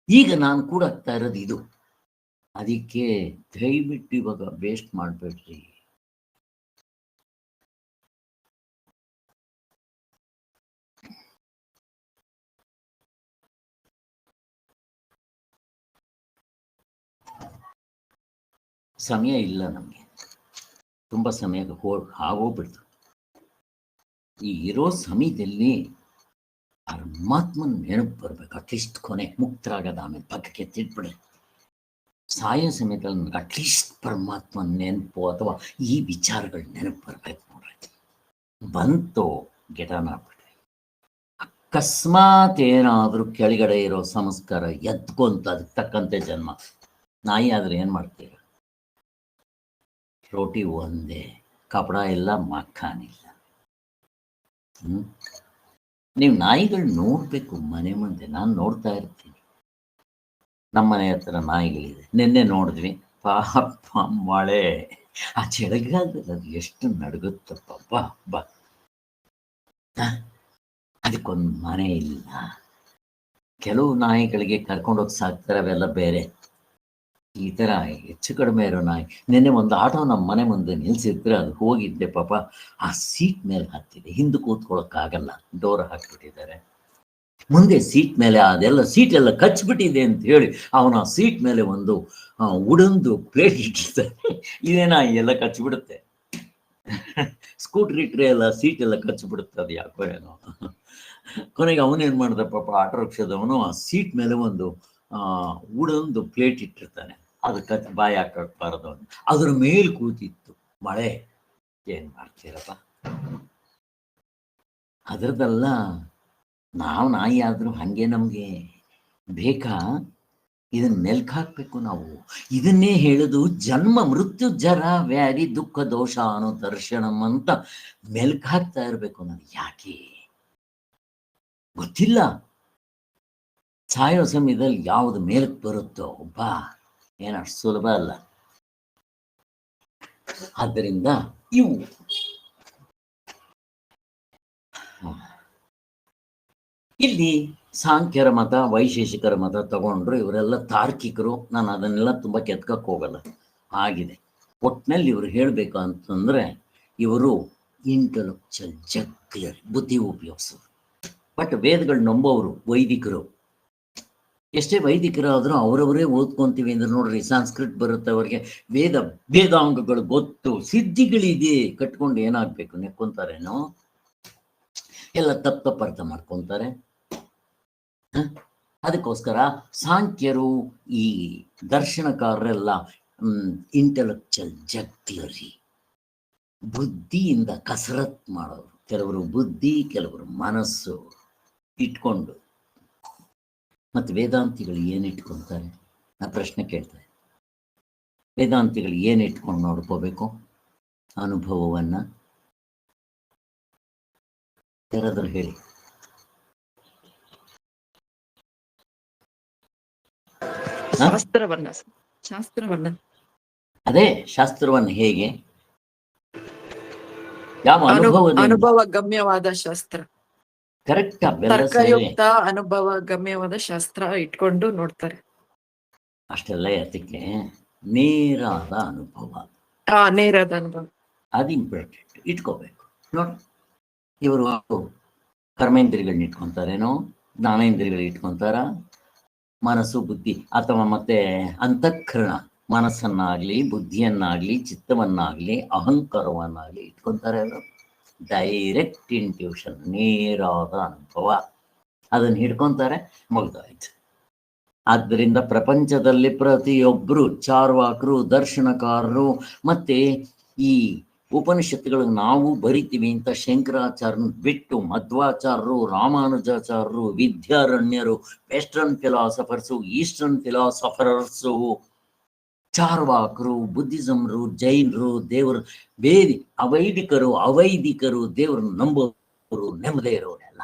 Speaker 1: ಈಗ ನಾನು ಕೂಡ ಆಗ್ತಾ ಇರೋದು ಇದು. ಅದಕ್ಕೆ ದಯವಿಟ್ಟು ಇವಾಗ ವೇಸ್ಟ್ ಮಾಡ್ಬೇಡ್ರಿ. ಸಮಯ ಇಲ್ಲ ನಮಗೆ. ತುಂಬ ಸಮಯ ಆಗೋಗ್ಬಿಡ್ತು. ಈ ಇರೋ ಸಮಯದಲ್ಲಿ ಪರಮಾತ್ಮನ ನೆನಪು ಬರ್ಬೇಕು. ಅಟ್ಲೀಸ್ಟ್ ಕೊನೆ ಮುಕ್ತರಾಗದ ಆಮೇಲೆ ಪಕ್ಕಕ್ಕೆ ತಿಳ್ಬಿಡಿ. ಸಾಯೋ ಸಮಯದಲ್ಲಿ ನನಗೆ ಅಟ್ಲೀಸ್ಟ್ ಪರಮಾತ್ಮನ ನೆನಪು ಅಥವಾ ಈ ವಿಚಾರಗಳ ನೆನಪು ಬರ್ಬೇಕು ನೋಡ್ರಿ. ಬಂತು ಗೆಟನ್ ಆಗ್ಬಿಡ್ರಿ. ಅಕಸ್ಮಾತ್ ಏನಾದರೂ ಕೆಳಗಡೆ ಇರೋ ಸಂಸ್ಕಾರ ಎದ್ಕೊಂತ ಅದಕ್ಕೆ ತಕ್ಕಂತೆ ಜನ್ಮ. ನಾಯಿ ಆದ್ರೆ ಏನ್ ಮಾಡ್ತೀರ? ರೋಟಿ ಒಂದೇ, ಕಪಡ ಇಲ್ಲ, ಮಕ್ಕಾನಿಲ್ಲ. ನೀವು ನಾಯಿಗಳು ನೋಡ್ಬೇಕು ಮನೆ ಮುಂದೆ. ನಾನು ನೋಡ್ತಾ ಇರ್ತೀನಿ. ನಮ್ಮನೆ ಹತ್ರ ನಾಯಿಗಳಿದೆ. ನಿನ್ನೆ ನೋಡಿದ್ವಿ. ಪಾಪ ಮಳೆ ಆ ಚಳಿಗಾಲದಲ್ಲಿ ಅದು ಎಷ್ಟು ನಡುಗುತ್ತಪ್ಪ. ಬಾ ಅದಕ್ಕೊಂದು ಮನೆ ಇಲ್ಲ. ಕೆಲವು ನಾಯಿಗಳಿಗೆ ಕರ್ಕೊಂಡೋಗಿ ಸಾಕ್ತಾರೆ, ಅವೆಲ್ಲ ಬೇರೆ. ಈ ತರ ಹೆಚ್ಚು ಕಡಿಮೆ ಇರೋ ನಾಯಿ. ನಿನ್ನೆ ಒಂದು ಆಟೋ ನಮ್ಮ ಮನೆ ಮುಂದೆ ನಿಲ್ಸಿದ್ರೆ ಅದು ಹೋಗಿದ್ದೆ. ಪಾಪ ಆ ಸೀಟ್ ಮೇಲೆ ಹತ್ತಿದೆ. ಹಿಂದೆ ಕೂತ್ಕೊಳ್ಳೋಕ್ಕಾಗಲ್ಲ, ಡೋರ್ ಹಾಕ್ಬಿಟ್ಟಿದ್ದಾರೆ. ಮುಂದೆ ಸೀಟ್ ಮೇಲೆ ಅದೆಲ್ಲ ಸೀಟ್ ಎಲ್ಲ ಕಚ್ಬಿಟ್ಟಿದೆ ಅಂತ ಹೇಳಿ ಅವನ ಸೀಟ್ ಮೇಲೆ ಒಂದು ಉಡಂದು ಪ್ಲೇಟ್ ಇಟ್ಟಿರ್ತಾರೆ. ಇದೇ ನಾಯಿ ಎಲ್ಲ ಕಚ್ಬಿಡುತ್ತೆ. ಸ್ಕೂಟ್ರ್ ಇಟ್ರೆ ಎಲ್ಲ ಸೀಟ್ ಎಲ್ಲ ಕಚ್ಬಿಡುತ್ತೆ. ಅದು ಯಾಕೋ ಏನೋ. ಕೊನೆಗೆ ಅವನೇನ್ ಮಾಡ್ದ ಪಾಪ ಆಟೋ ರಿಕ್ಷಾದವನು ಆ ಸೀಟ್ ಮೇಲೆ ಒಂದು ಉಡಂದು ಪ್ಲೇಟ್ ಇಟ್ಟಿರ್ತಾನೆ. ಅದಕ್ಕೆ ಬಾಯಿ ಹಾಕಬಾರದು. ಅದ್ರ ಮೇಲೆ ಕೂತಿತ್ತು. ಮಳೆ. ಏನ್ ಮಾಡ್ತೀರಪ್ಪ? ಅದರದಲ್ಲ, ನಾವು ನಾಯಿ ಆದರೂ ಹಾಗೆ ನಮಗೆ ಬೇಕಾ? ಇದನ್ನ ಮೆಲ್ಕ್ ಹಾಕ್ಬೇಕು ನಾವು. ಇದನ್ನೇ ಹೇಳುದು ಜನ್ಮ ಮೃತ್ಯು ಜರ ವ್ಯಾಧಿ ದುಃಖ ದೋಷ ಅನ್ನೋ ದರ್ಶನಂ ಅಂತ ಮೆಲ್ಕ್ ಹಾಕ್ತಾ ಇರ್ಬೇಕು ನಾನು. ಯಾಕೆ ಗೊತ್ತಿಲ್ಲ. ಸಾಯೋ ಸಮಯದಲ್ಲಿ ಯಾವುದು ಮೇಲಕ್ಕೆ ಬರುತ್ತೋ ಬಾ, ಏನಷ್ಟು ಸುಲಭ ಅಲ್ಲ. ಆದ್ದರಿಂದ ಇವು ಇಲ್ಲಿ ಸಾಂಖ್ಯರ ಮತ, ವೈಶೇಷಿಕರ ಮತ ತಗೊಂಡ್ರು, ಇವರೆಲ್ಲ ತಾರ್ಕಿಕರು. ನಾನು ಅದನ್ನೆಲ್ಲ ತುಂಬ ಕೆತ್ಕಕ್ಕೆ ಹೋಗಲ್ಲ, ಆಗಿದೆ. ಒಟ್ಟಿನಲ್ಲಿ ಇವರು ಹೇಳಬೇಕು ಅಂತಂದರೆ, ಇವರು ಇಂಟೆಲೆಕ್ಚುಯಲ್ ಜಗ್ಲರ್, ಬುದ್ಧಿ ಉಪಯೋಗಿಸೋರು. ಬಟ್ ವೇದಗಳು ನಂಬೋರು ವೈದಿಕರು. ಎಷ್ಟೇ ವೈದಿಕರಾದರೂ ಅವರವರೇ ಓದ್ಕೊಂತೀವಿ ಅಂದ್ರೆ ನೋಡ್ರಿ, ಸಂಸ್ಕೃತ್ ಬರುತ್ತೆ ಅವ್ರಿಗೆ, ವೇದಾಂಗಗಳು ಗೊತ್ತು, ಸಿದ್ಧಿಗಳಿದೆ, ಕಟ್ಕೊಂಡು ಏನಾಗಬೇಕು ನೆಕ್ಕೊಂತಾರೇನೋ, ಎಲ್ಲ ತಪ್ಪು ಅರ್ಥ ಮಾಡ್ಕೊತಾರೆ. ಅದಕ್ಕೋಸ್ಕರ ಸಾಂಖ್ಯರು, ಈ ದರ್ಶನಕಾರರೆಲ್ಲ ಇಂಟೆಲೆಕ್ಚುಯಲ್ ಜಗ್ಲರಿ, ಬುದ್ಧಿಯಿಂದ ಕಸರತ್ ಮಾಡೋರು. ಕೆಲವರು ಬುದ್ಧಿ, ಕೆಲವರು ಮನಸ್ಸು ಇಟ್ಕೊಂಡು. ಮತ್ತು ವೇದಾಂತಿಗಳು ಏನು ಇಟ್ಕೊತಾರೆ? ನಾ ಪ್ರಶ್ನೆ ಕೇಳ್ತಾರೆ, ವೇದಾಂತಿಗಳು ಏನು ಇಟ್ಕೊಂಡು ನೋಡ್ಕೋಬೇಕು? ಅನುಭವವನ್ನು. ಯಾರಾದರೂ ಹೇಳಿ.
Speaker 3: ಶಾಸ್ತ್ರವನ್ನ
Speaker 1: ಅದೇ ಶಾಸ್ತ್ರವನ್ನು ಹೇಗೆ, ಯಾವ
Speaker 3: ಅನುಭವ ಗಮ್ಯವಾದ ಶಾಸ್ತ್ರ,
Speaker 1: ಕರೆಕ್ಟ್,
Speaker 3: ತರ್ಕಯುಕ್ತ ಅನುಭವ ಗಮ್ಯವಾದ ಶಾಸ್ತ್ರ ಇಟ್ಕೊಂಡು ನೋಡ್ತಾರೆ.
Speaker 1: ಅಷ್ಟೆಲ್ಲ ಯಾತಕ್ಕೆ? ನೇರಾದ ಅನುಭವ,
Speaker 3: ನೇರಾದ ಅನುಭವ,
Speaker 1: ಅದು ಇಂಪಾರ್ಟೆಂಟ್, ಇಟ್ಕೋಬೇಕು. ನೋಡಿ, ಇವರು ಕರ್ಮೇಂದ್ರಿಗಳನ್ನ ಇಟ್ಕೊಂತಾರೇನೋ, ಜ್ಞಾನೇಂದ್ರಿಗಳು ಇಟ್ಕೊಂತಾರ, ಮನಸ್ಸು ಬುದ್ಧಿ ಅಥವಾ ಮತ್ತೆ ಅಂತಃಕರಣ, ಮನಸ್ಸನ್ನಾಗ್ಲಿ ಬುದ್ಧಿಯನ್ನಾಗ್ಲಿ ಚಿತ್ತವನ್ನಾಗ್ಲಿ ಅಹಂಕಾರವನ್ನಾಗ್ಲಿ ಇಟ್ಕೊಂತಾರೆ. ಡೈರೆಕ್ಟ್ ಇಂಟ್ಯೂಷನ್, ನೇರಾದ ಅನುಭವ, ಅದನ್ನು ಹಿಡ್ಕೊಂತಾರೆ, ಮುಗ್ದಾಯ್ತು. ಆದ್ದರಿಂದ ಪ್ರಪಂಚದಲ್ಲಿ ಪ್ರತಿಯೊಬ್ಬರು ಚಾರ್ವಾಕರು, ದರ್ಶನಕಾರರು, ಮತ್ತೆ ಈ ಉಪನಿಷತ್ತುಗಳಿಗೆ ನಾವು ಬರಿತೀವಿ ಅಂತ ಶಂಕರಾಚಾರ್ಯನ ಬಿಟ್ಟು ಮಧ್ವಾಚಾರ್ಯರು, ರಾಮಾನುಜಾಚಾರ್ಯರು, ವಿದ್ಯಾರಣ್ಯರು, ವೆಸ್ಟರ್ನ್ ಫಿಲಾಸಫರ್ಸು, ಈಸ್ಟರ್ನ್ ಫಿಲಾಸಫರ್ಸು, ಚಾರ್ವಾಕರು, ಬುದ್ಧಿಸಮ್ರು, ಜೈನರು, ದೇವರು ಅವೈದಿಕರು, ದೇವರು ನಂಬೋರು, ನೆಮ್ಮದೇ ಇರೋರೆಲ್ಲ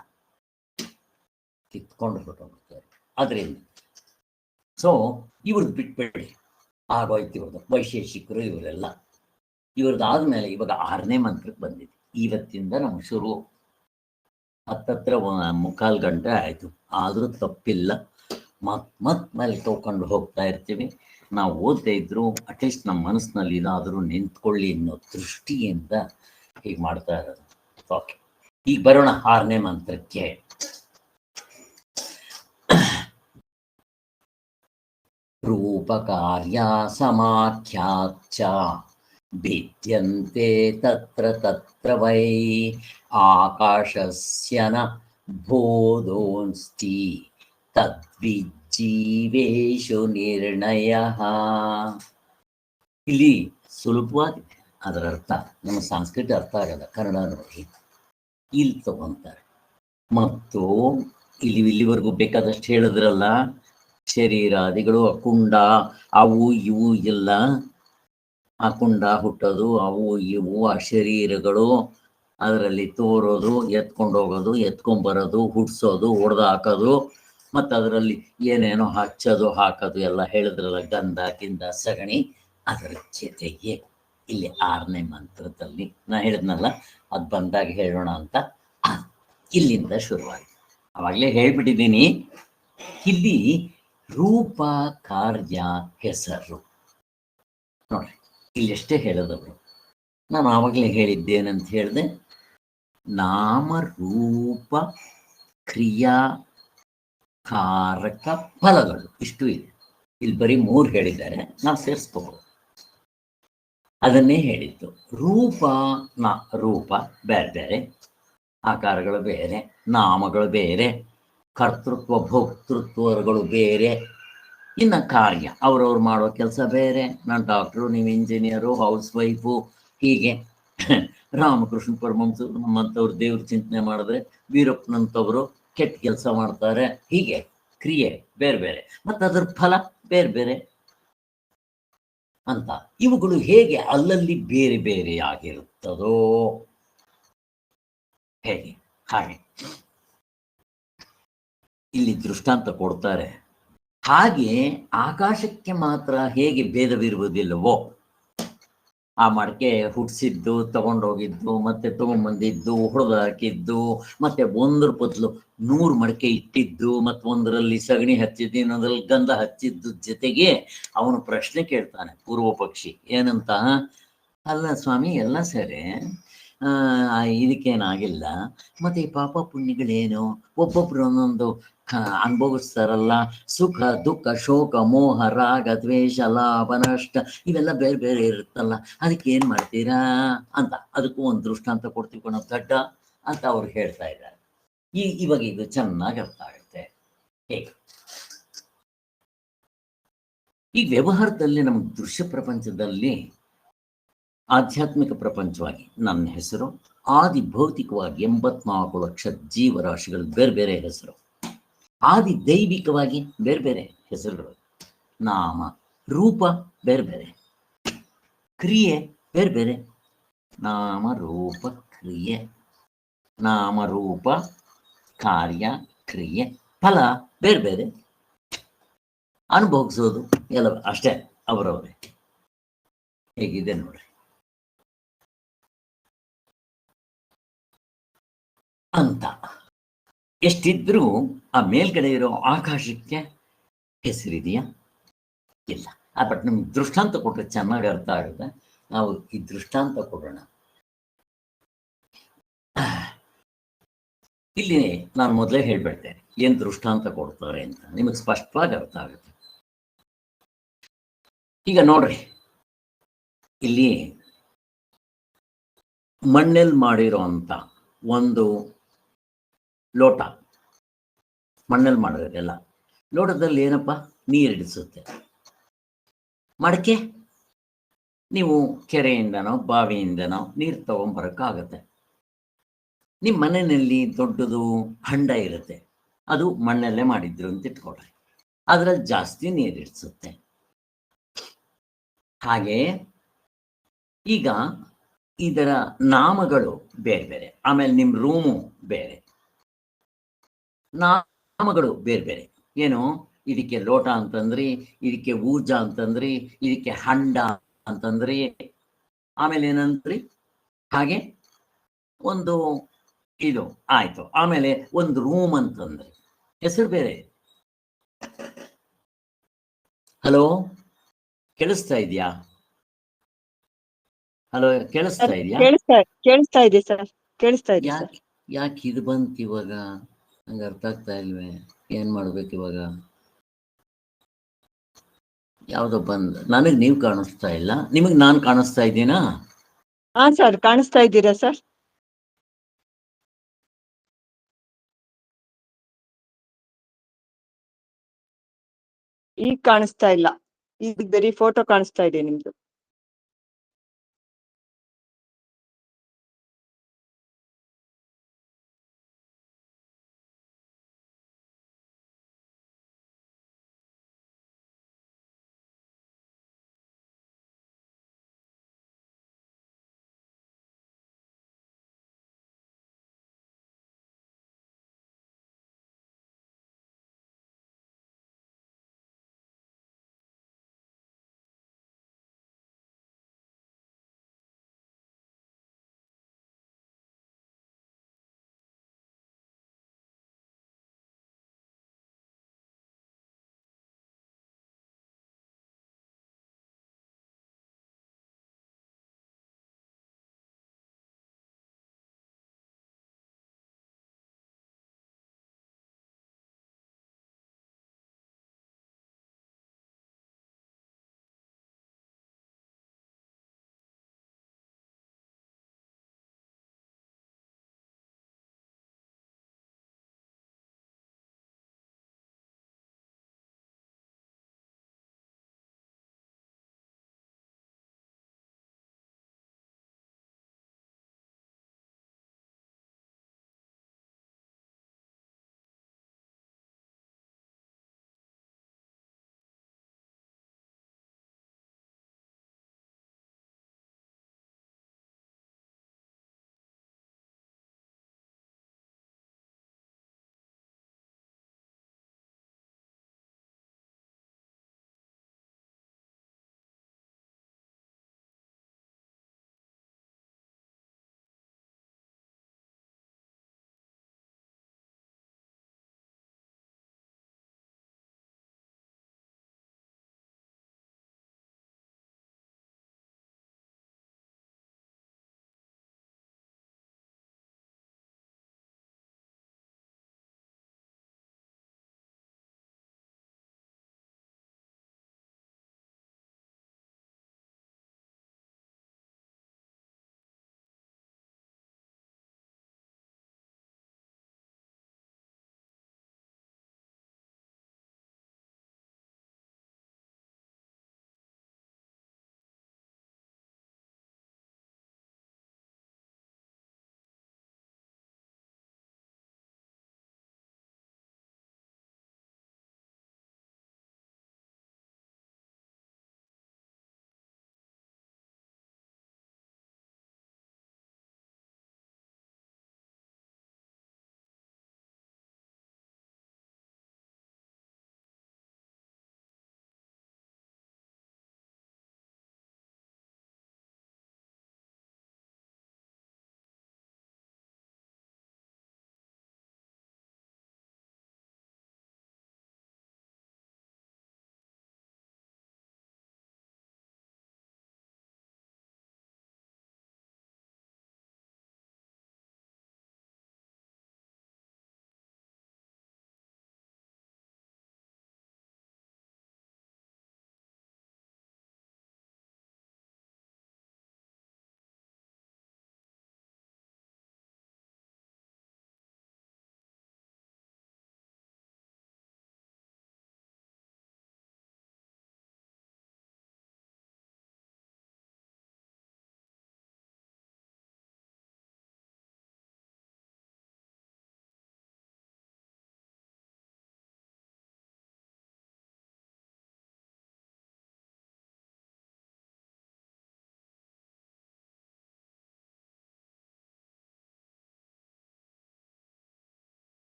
Speaker 1: ಕಿತ್ಕೊಂಡು ಹೊರಟೋಗ್ತಾರೆ. ಅದರಿಂದ ಸೊ ಇವ್ರದ್ದು ಬಿಟ್ಬೇಡಿ, ಆಗೋಯ್ತು. ಇವ್ರದ್ದು ವೈಶೇಷಿಕರು ಇವರೆಲ್ಲ, ಇವ್ರದ್ದಾದ್ಮೇಲೆ ಇವಾಗ 6ನೇ ಮಂತ್ರಕ್ಕೆ ಬಂದಿದೆ. ಇವತ್ತಿಂದ ನಮ್ಗೆ ಶುರು, ಹತ್ತತ್ರ 3/4 ಗಂಟೆ ಆಯಿತು, ಆದರೂ ತಪ್ಪಿಲ್ಲ. ಮತ್ ಮೇಲೆ ತಗೊಂಡು ಹೋಗ್ತಾ ಇರ್ತೀವಿ. ನಾವು ಓದ್ತಾ ಇದ್ರು ಅಟ್ಲೀಸ್ಟ್ ನಮ್ಮ ಮನಸ್ಸಿನಲ್ಲಿ ಇದಾದರೂ ನಿಂತ್ಕೊಳ್ಳಿ ಅನ್ನೋ ದೃಷ್ಟಿಯಿಂದ ಹೀಗೆ ಮಾಡ್ತಾ ಇರೋದು. ಓಕೆ, ಈಗ ಬರೋಣ 6ನೇ ಮಂತ್ರಕ್ಕೆ. ರೂಪಕಾರ್ಯ ಸಮಾಖ್ಯಾಚ್ಚ ಭಿದ್ಯಂತೆ ತತ್ರ ತತ್ರ ವೈ ಆಕಾಶಸ್ಯ ನ ಬೋಧೋಸ್ತಿ ತದ್ವಿಜ್ಜೀವೇಶು ನಿರ್ಣಯಃ. ಇಲ್ಲಿ ಸುಲಭವಾಗಿದೆ ಅದರ ಅರ್ಥ. ನಮ್ಮ ಸಂಸ್ಕೃತ ಅರ್ಥ ಆಗಲ್ಲ, ಕನ್ನಡ ನೋಡಿ ಇಲ್ಲಿ ತಗೊಂತಾರೆ. ಮತ್ತು ಇಲ್ಲಿವರೆಗೂ ಬೇಕಾದಷ್ಟು ಹೇಳಿದ್ರಲ್ಲ, ಶರೀರಾದಿಗಳು, ಅಕುಂಡ, ಅವು ಇವು ಎಲ್ಲ, ಅಕುಂಡ ಹುಟ್ಟೋದು, ಅವು ಇವು ಆ ಶರೀರಗಳು, ಅದರಲ್ಲಿ ತೋರೋದು, ಎತ್ಕೊಂಡು ಹೋಗೋದು, ಎತ್ಕೊಂಬರೋದು, ಹುಡ್ಸೋದು, ಹೊಡೆದು ಹಾಕೋದು, ಮತ್ತು ಅದರಲ್ಲಿ ಏನೇನೋ ಹಚ್ಚೋದು ಹಾಕೋದು ಎಲ್ಲ ಹೇಳಿದ್ರಲ್ಲ, ಗಂಧ ಗಿಂಧ ಸಗಣಿ. ಅದರ ಜೊತೆಗೆ ಇಲ್ಲಿ 6ನೇ ಮಂತ್ರದಲ್ಲಿ ನಾ ಹೇಳಿದ್ನಲ್ಲ, ಅದು ಬಂದಾಗ ಹೇಳೋಣ ಅಂತ ಇಲ್ಲಿಂದ ಶುರುವಾಯಿತು. ಅವಾಗಲೇ ಹೇಳ್ಬಿಟ್ಟಿದ್ದೀನಿ. ಇಲ್ಲಿ ರೂಪ, ಕಾರ್ಯ, ಹೆಸರು ನೋಡ್ರಿ, ಇಲ್ಲೆಷ್ಟೇ ಹೇಳೋದವರು. ನಾನು ಆವಾಗಲೇ ಹೇಳಿದ್ದೇನಂತ ಹೇಳಿದೆ, ನಾಮರೂಪ ಕ್ರಿಯಾ ಕಾರಕ ಫಲಗಳು ಇಷ್ಟು ಇದೆ. ಇಲ್ಲಿ ಬರೀ 3 ಹೇಳಿದ್ದಾರೆ, ನಾವು ಸೇರಿಸ್ಕೋಬಹುದು. ಅದನ್ನೇ ಹೇಳಿದ್ದು. ರೂಪ ಬೇರೆ ಬೇರೆ, ಆಕಾರಗಳು ಬೇರೆ, ನಾಮಗಳು ಬೇರೆ, ಕರ್ತೃತ್ವ ಭೋಕ್ತೃತ್ವಗಳು ಬೇರೆ, ಇನ್ನು ಕಾರ್ಯ ಅವ್ರವ್ರು ಮಾಡೋ ಕೆಲಸ ಬೇರೆ. ನಾನು ಡಾಕ್ಟ್ರು, ನೀವು ಇಂಜಿನಿಯರು, ಹೌಸ್ ವೈಫು, ಹೀಗೆ ರಾಮಕೃಷ್ಣ ಪರಮಹಂಸರು ನಮ್ಮಂಥವ್ರು ದೇವ್ರ ಚಿಂತನೆ ಮಾಡಿದ್ರೆ, ವೀರಪ್ಪನಂಥವ್ರು ಕೆಟ್ಟ ಕೆಲಸ ಮಾಡ್ತಾರೆ. ಹೀಗೆ ಕ್ರಿಯೆ ಬೇರೆ ಬೇರೆ, ಮತ್ತು ಅದರ ಫಲ ಬೇರೆ ಬೇರೆ ಅಂತ. ಇವುಗಳು ಹೇಗೆ ಅಲ್ಲಲ್ಲಿ ಬೇರೆ ಬೇರೆ ಆಗಿರುತ್ತದೋ ಹೇಗೆ ಹಾಗೆ ಇಲ್ಲಿ ದೃಷ್ಟಾಂತ ಕೊಡ್ತಾರೆ. ಹಾಗೆ ಆಕಾಶಕ್ಕೆ ಮಾತ್ರ ಹೇಗೆ ಭೇದವಿರುವುದಿಲ್ಲವೋ, ಆ ಮಡಕೆ ಹುಟ್ಟಿಸಿದ್ದು, ತಗೊಂಡೋಗಿದ್ದು, ಮತ್ತೆ ತಗೊಂಡ್ಬಂದಿದ್ದು, ಹೊಡೆದು ಹಾಕಿದ್ದು, ಮತ್ತೆ ಒಂದ್ರ ಬದಲು 100 ಮಡಕೆ ಇಟ್ಟಿದ್ದು, ಮತ್ತು ಒಂದರಲ್ಲಿ ಸಗಣಿ ಹಚ್ಚಿದ್ದು, ಇನ್ನೊಂದರಲ್ಲಿ ಗಂಧ ಹಚ್ಚಿದ್ದು ಜೊತೆಗೆ ಅವನು ಪ್ರಶ್ನೆ ಕೇಳ್ತಾನೆ ಪೂರ್ವ ಪಕ್ಷಿ ಏನಂತ, ಅಲ್ಲ ಸ್ವಾಮಿ ಎಲ್ಲ ಸರಿ, ಇದಕ್ಕೇನಾಗಿಲ್ಲ, ಮತ್ತೆ ಈ ಪಾಪ ಪುಣ್ಯಗಳೇನು, ಒಬ್ಬೊಬ್ರು ಒಂದೊಂದು ಅನುಭವಿಸ್ತಾರಲ್ಲ, ಸುಖ ದುಃಖ ಶೋಕ ಮೋಹ ರಾಗ ದ್ವೇಷ ಲಾಭ ನಷ್ಟ ಇವೆಲ್ಲ ಬೇರೆ ಬೇರೆ ಇರುತ್ತಲ್ಲ, ಅದಕ್ಕೆ ಏನ್ ಮಾಡ್ತೀರಾ ಅಂತ. ಅದಕ್ಕೂ ಒಂದು ದೃಷ್ಟಾಂತ ಕೊಡ್ತೀವಿ ಕಣ ದಡ್ಡ ಅಂತ ಅವ್ರು ಹೇಳ್ತಾ ಇದ್ದಾರೆ. ಇವಾಗ ಇದು ಚೆನ್ನಾಗಿ ಅರ್ಥ ಆಗುತ್ತೆ. ಹೇಗೆ ಈ ವ್ಯವಹಾರದಲ್ಲಿ ನಮ್ಗೆ ದೃಶ್ಯ ಪ್ರಪಂಚದಲ್ಲಿ ಆಧ್ಯಾತ್ಮಿಕ ಪ್ರಪಂಚವಾಗಿ ನನ್ನ ಹೆಸರು, ಆದಿ ಭೌತಿಕವಾಗಿ 84 ಲಕ್ಷ ಜೀವರಾಶಿಗಳು ಬೇರೆ ಬೇರೆ ಹೆಸರು, ಆದಿ ದೈವಿಕವಾಗಿ ಬೇರೆ ಬೇರೆ ಹೆಸರುಗಳು, ನಾಮ ರೂಪ ಬೇರೆ ಬೇರೆ, ಕ್ರಿಯೆ ಬೇರೆ ಬೇರೆ, ನಾಮ ರೂಪ ಕ್ರಿಯೆ, ನಾಮರೂಪ ಕಾರ್ಯ ಕ್ರಿಯೆ ಫಲ ಬೇರೆ ಬೇರೆ, ಅನುಭವಿಸೋದು ಎಲ್ಲ ಅಷ್ಟೇ ಅವರವರೇ. ಹೇಗಿದೆ ನೋಡ್ರಿ ಅಂತ. ಎಷ್ಟಿದ್ರೂ ಆ ಮೇಲ್ಗಡೆ ಇರೋ ಆಕಾಶಕ್ಕೆ ಹೆಸರಿದೆಯಾ? ಇಲ್ಲ. ಬಟ್ ನಮ್ಗೆ ದೃಷ್ಟಾಂತ ಕೊಟ್ಟರೆ ಚೆನ್ನಾಗಿ ಅರ್ಥ ಆಗುತ್ತೆ. ನಾವು ಈ ದೃಷ್ಟಾಂತ ಕೊಡೋಣ. ಇಲ್ಲಿ ನಾನು ಮೊದಲೇ ಹೇಳ್ಬಿಡ್ತೇನೆ ಏನ್ ದೃಷ್ಟಾಂತ ಕೊಡ್ತಾರೆ ಅಂತ, ನಿಮಗೆ ಸ್ಪಷ್ಟವಾಗಿ ಅರ್ಥ ಆಗುತ್ತೆ. ಈಗ ನೋಡ್ರಿ, ಇಲ್ಲಿ ಮಣ್ಣಲ್ಲಿ ಮಾಡಿರೋ ಅಂತ ಒಂದು ಲೋಟ, ಮಣ್ಣಲ್ಲಿ ಮಾಡೋದೆಲ್ಲ, ಲೋಟದಲ್ಲಿ ಏನಪ್ಪ ನೀರಿಡಿಸುತ್ತೆ. ಮಡಕೆ ನೀವು ಕೆರೆಯಿಂದನೋ ಬಾವಿಯಿಂದನೋ ನೀರು ತಗೊಂಬರಕ್ಕಾಗತ್ತೆ. ನಿಮ್ಮ ಮನೆಯಲ್ಲಿ ದೊಡ್ಡದು ಹಂಡ ಇರುತ್ತೆ, ಅದು ಮಣ್ಣಲ್ಲೇ ಮಾಡಿದ್ರು ಅಂತ ಇಟ್ಕೊಳ್ರಿ, ಅದ್ರಲ್ಲಿ ಜಾಸ್ತಿ ನೀರಿಡಿಸುತ್ತೆ. ಹಾಗೆ ಈಗ ಇದರ ನಾಮಗಳು ಬೇರೆ ಬೇರೆ, ಆಮೇಲೆ ನಿಮ್ಮ ರೂಮು ಬೇರೆ, ನಾಮಗಳು ಬೇರೆ ಬೇರೆ. ಏನು, ಇದಕ್ಕೆ ಲೋಟ ಅಂತಂದ್ರಿ, ಇದಕ್ಕೆ ಊರ್ಜ ಅಂತಂದ್ರಿ, ಇದಕ್ಕೆ ಹಂಡ ಅಂತಂದ್ರಿ, ಆಮೇಲೆ ಏನಂದ್ರಿ, ಹಾಗೆ ಒಂದು ಇದು ಆಯ್ತು. ಆಮೇಲೆ ಒಂದು ರೂಮ್ ಅಂತಂದ್ರಿ, ಹೆಸರು ಬೇರೆ. ಹಲೋ, ಕೇಳಿಸ್ತಾ ಇದೆಯಾ? ಹಲೋ, ಕೇಳಿಸ್ತಾ ಇದೆಯಾ?
Speaker 2: ಕೇಳಿಸ್ತಾ ಇದೆ ಸರ್, ಕೇಳಿಸ್ತಾ ಇದೆ ಸರ್.
Speaker 1: ಯಾಕೆ ಇದು ಬಂತು ಇವಾಗ? ನಂಗೆ ಅರ್ಥ ಆಗ್ತಾ ಇಲ್ವೇ, ಏನ್ ಮಾಡ್ಬೇಕು ಇವಾಗ? ಯಾವ್ದೋ ಬಂದ್, ನನಗ್ ನೀವು ಕಾಣಿಸ್ತಾ ಇಲ್ಲ, ನಿಮಗ್ ನಾನ್ ಕಾಣಿಸ್ತಾ ಇದ್ದೀನಾ?
Speaker 2: ಹಾ ಸರ್, ಕಾಣಿಸ್ತಾ ಇದ್ದೀರಾ ಸರ್? ಈಗ ಕಾಣಿಸ್ತಾ ಇಲ್ಲ, ಈಗ ಬರೀ ಫೋಟೋ ಕಾಣಿಸ್ತಾ ಇದೆ ನಿಮ್ದು.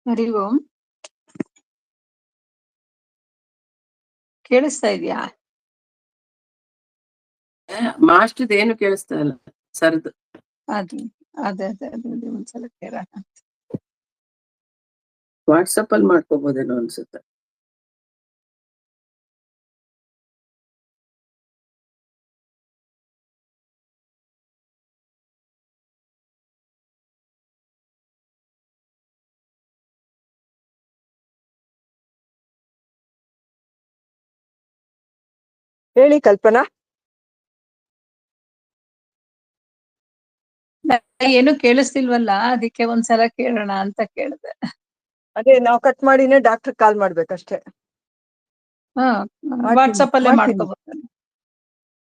Speaker 4: ಹರಿ ಓಂ. ಕೇಳಿಸ್ತಾ ಇದೆಯಾ?
Speaker 3: ಮಾಸ್ಟರ್ದು ಏನು ಕೇಳಿಸ್ತಾ ಇಲ್ಲ ಸರ್ದು.
Speaker 4: ಅದು ಅದೇ ಒಂದ್ಸಲ ಕೇಳೋಣ.
Speaker 3: ವಾಟ್ಸಪ್ ಅಲ್ಲಿ ಮಾಡ್ಕೋಬಹುದೇನೋ ಅನ್ಸುತ್ತೆ.
Speaker 2: ಹೇಳಿ ಕಲ್ಪನಾ.
Speaker 4: ಏನು ಕೇಳಿಸ್ತಿಲ್ವಲ್ಲ, ಅದಕ್ಕೆ ಒಂದ್ಸಲ ಕೇಳೋಣ ಅಂತ ಕೇಳಿದೆ.
Speaker 2: ಅದೇ ನಾವು ಕಟ್ ಮಾಡಿನೇ ಡಾಕ್ಟರ್ ಕಾಲ್ ಮಾಡ್ಬೇಕಷ್ಟೇ.
Speaker 4: ಹಾ, ವಾಟ್ಸಪ್ ಅಲ್ಲೇ
Speaker 2: ಮಾಡ್ತೀನಿ.
Speaker 4: ಮಾಡ್ಕೋಬಹುದು.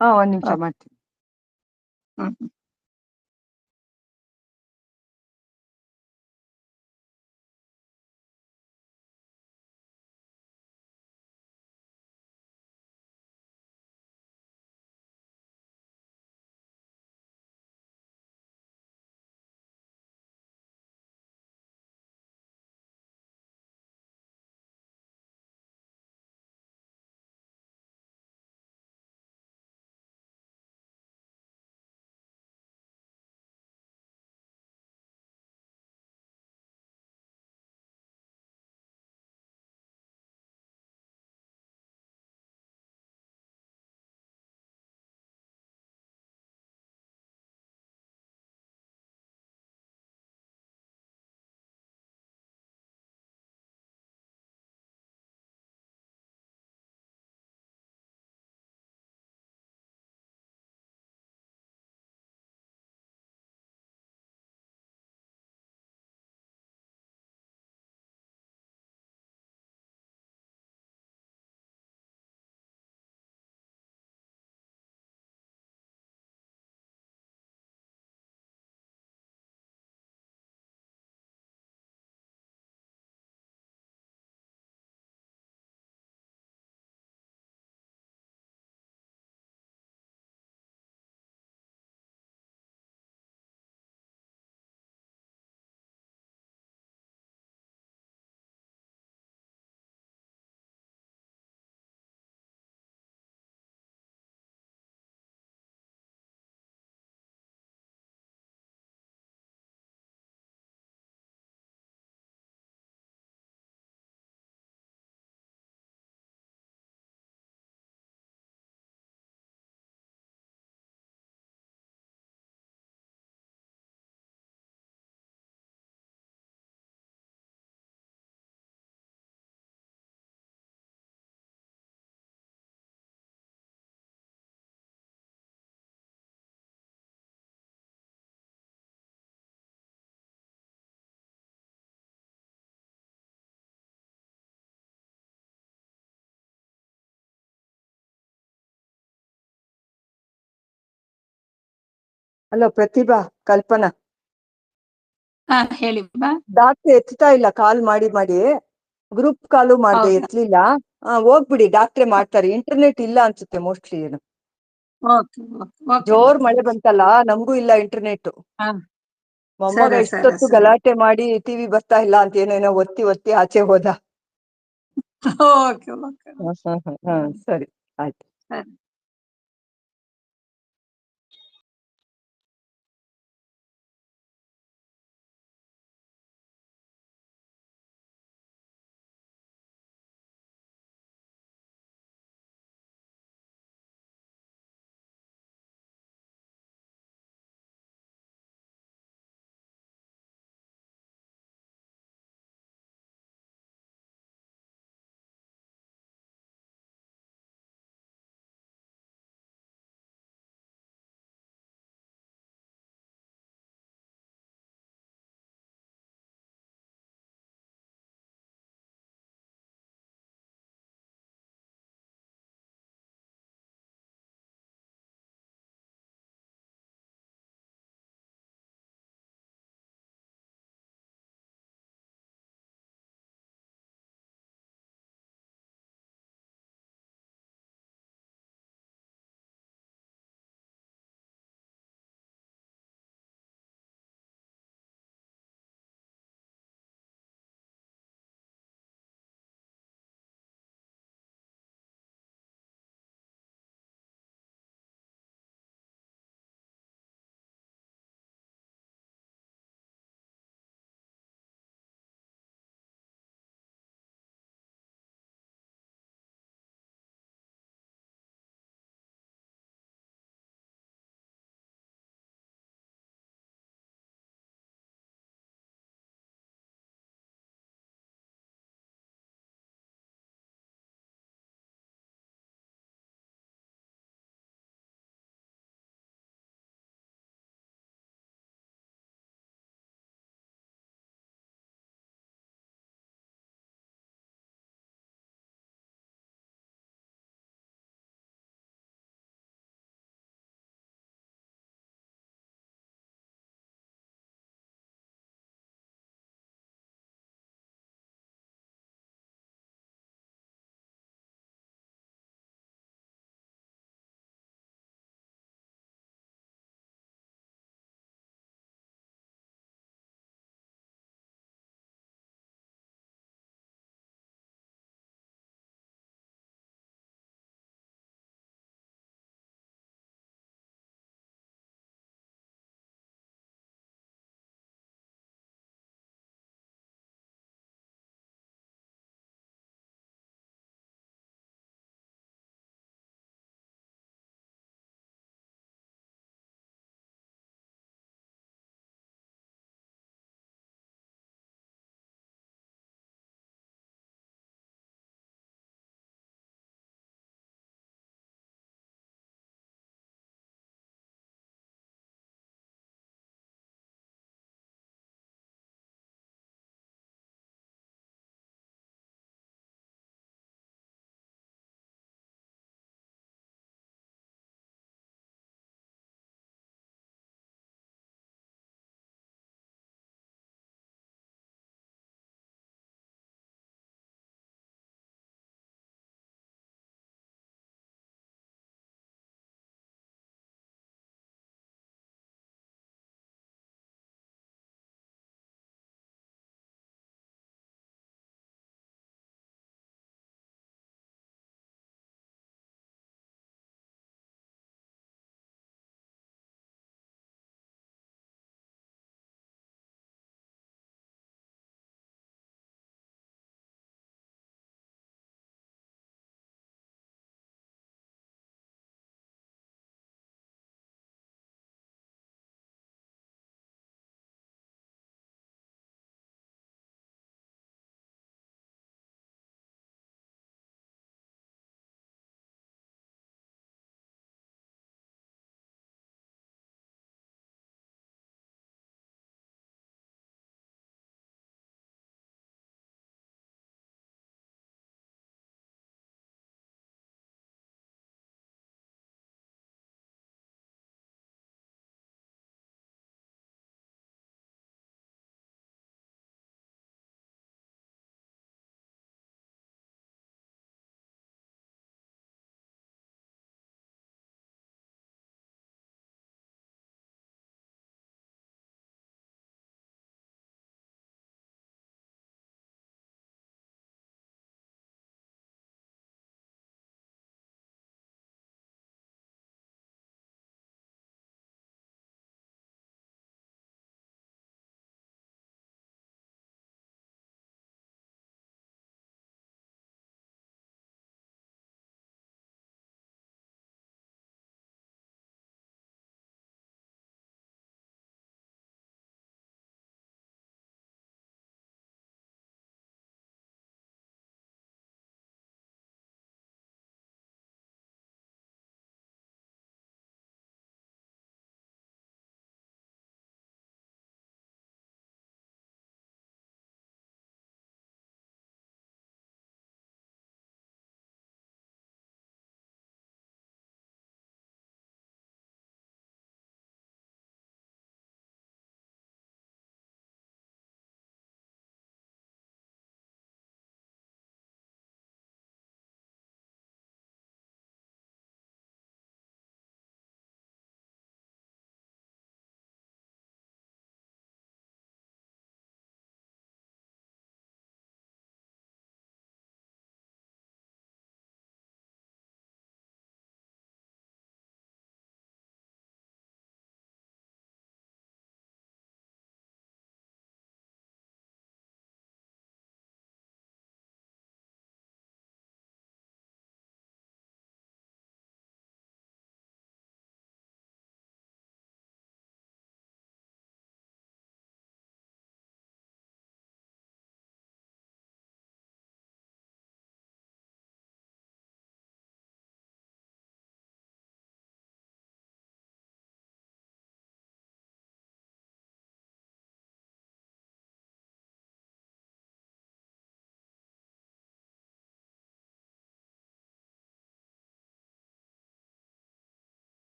Speaker 2: ಹಾ, ಒಂದ್ ನಿಮಿಷ ಮಾಡ್ತೀನಿ.
Speaker 4: ಹ್ಮ್.
Speaker 2: ಹಲೋ ಪ್ರತಿಭಾ, ಕಲ್ಪನಾ.
Speaker 4: ಹಾ, ಹೇಳಿ ಬಾ.
Speaker 2: ಡಾಕ್ಟರ್ ಎತ್ತಾ ಇಲ್ಲ, ಕಾಲ್ ಮಾಡಿ ಗ್ರೂಪ್ ಕಾಲು ಮಾಡ್ದೆ,
Speaker 4: ಹೌದಾ?
Speaker 2: ಎತ್ಲಿಲ್ಲ. ಹೋಗ್ಬಿಡಿ, ಡಾಕ್ಟ್ರೇ ಮಾಡ್ತಾರೆ. ಇಂಟರ್ನೆಟ್ ಇಲ್ಲ ಅನ್ಸುತ್ತೆ ಮೋಸ್ಟ್ಲಿ. ಏನು
Speaker 4: ಓಕೆ
Speaker 2: ಜೋರ್ ಮಳೆ ಬಂತಲ್ಲ, ನಮಗೂ ಇಲ್ಲ ಇಂಟರ್ನೆಟ್.
Speaker 4: ಹಾ,
Speaker 2: ಮೊಮ್ಮಗ
Speaker 4: ಸರಿ
Speaker 2: ಇಷ್ಟೊತ್ತು
Speaker 4: ಸರಿ.
Speaker 2: ಗಲಾಟೆ ಮಾಡಿ ಟಿವಿ ಬರ್ತಾ ಇಲ್ಲ ಅಂತ ಏನೇನೋ ಒತ್ತಿ ಆಚೆ ಹೋದ.
Speaker 4: ಓಕೆ.
Speaker 2: ಹಾ, ಸರಿ ಆಯ್ತು.
Speaker 4: ಸರಿ.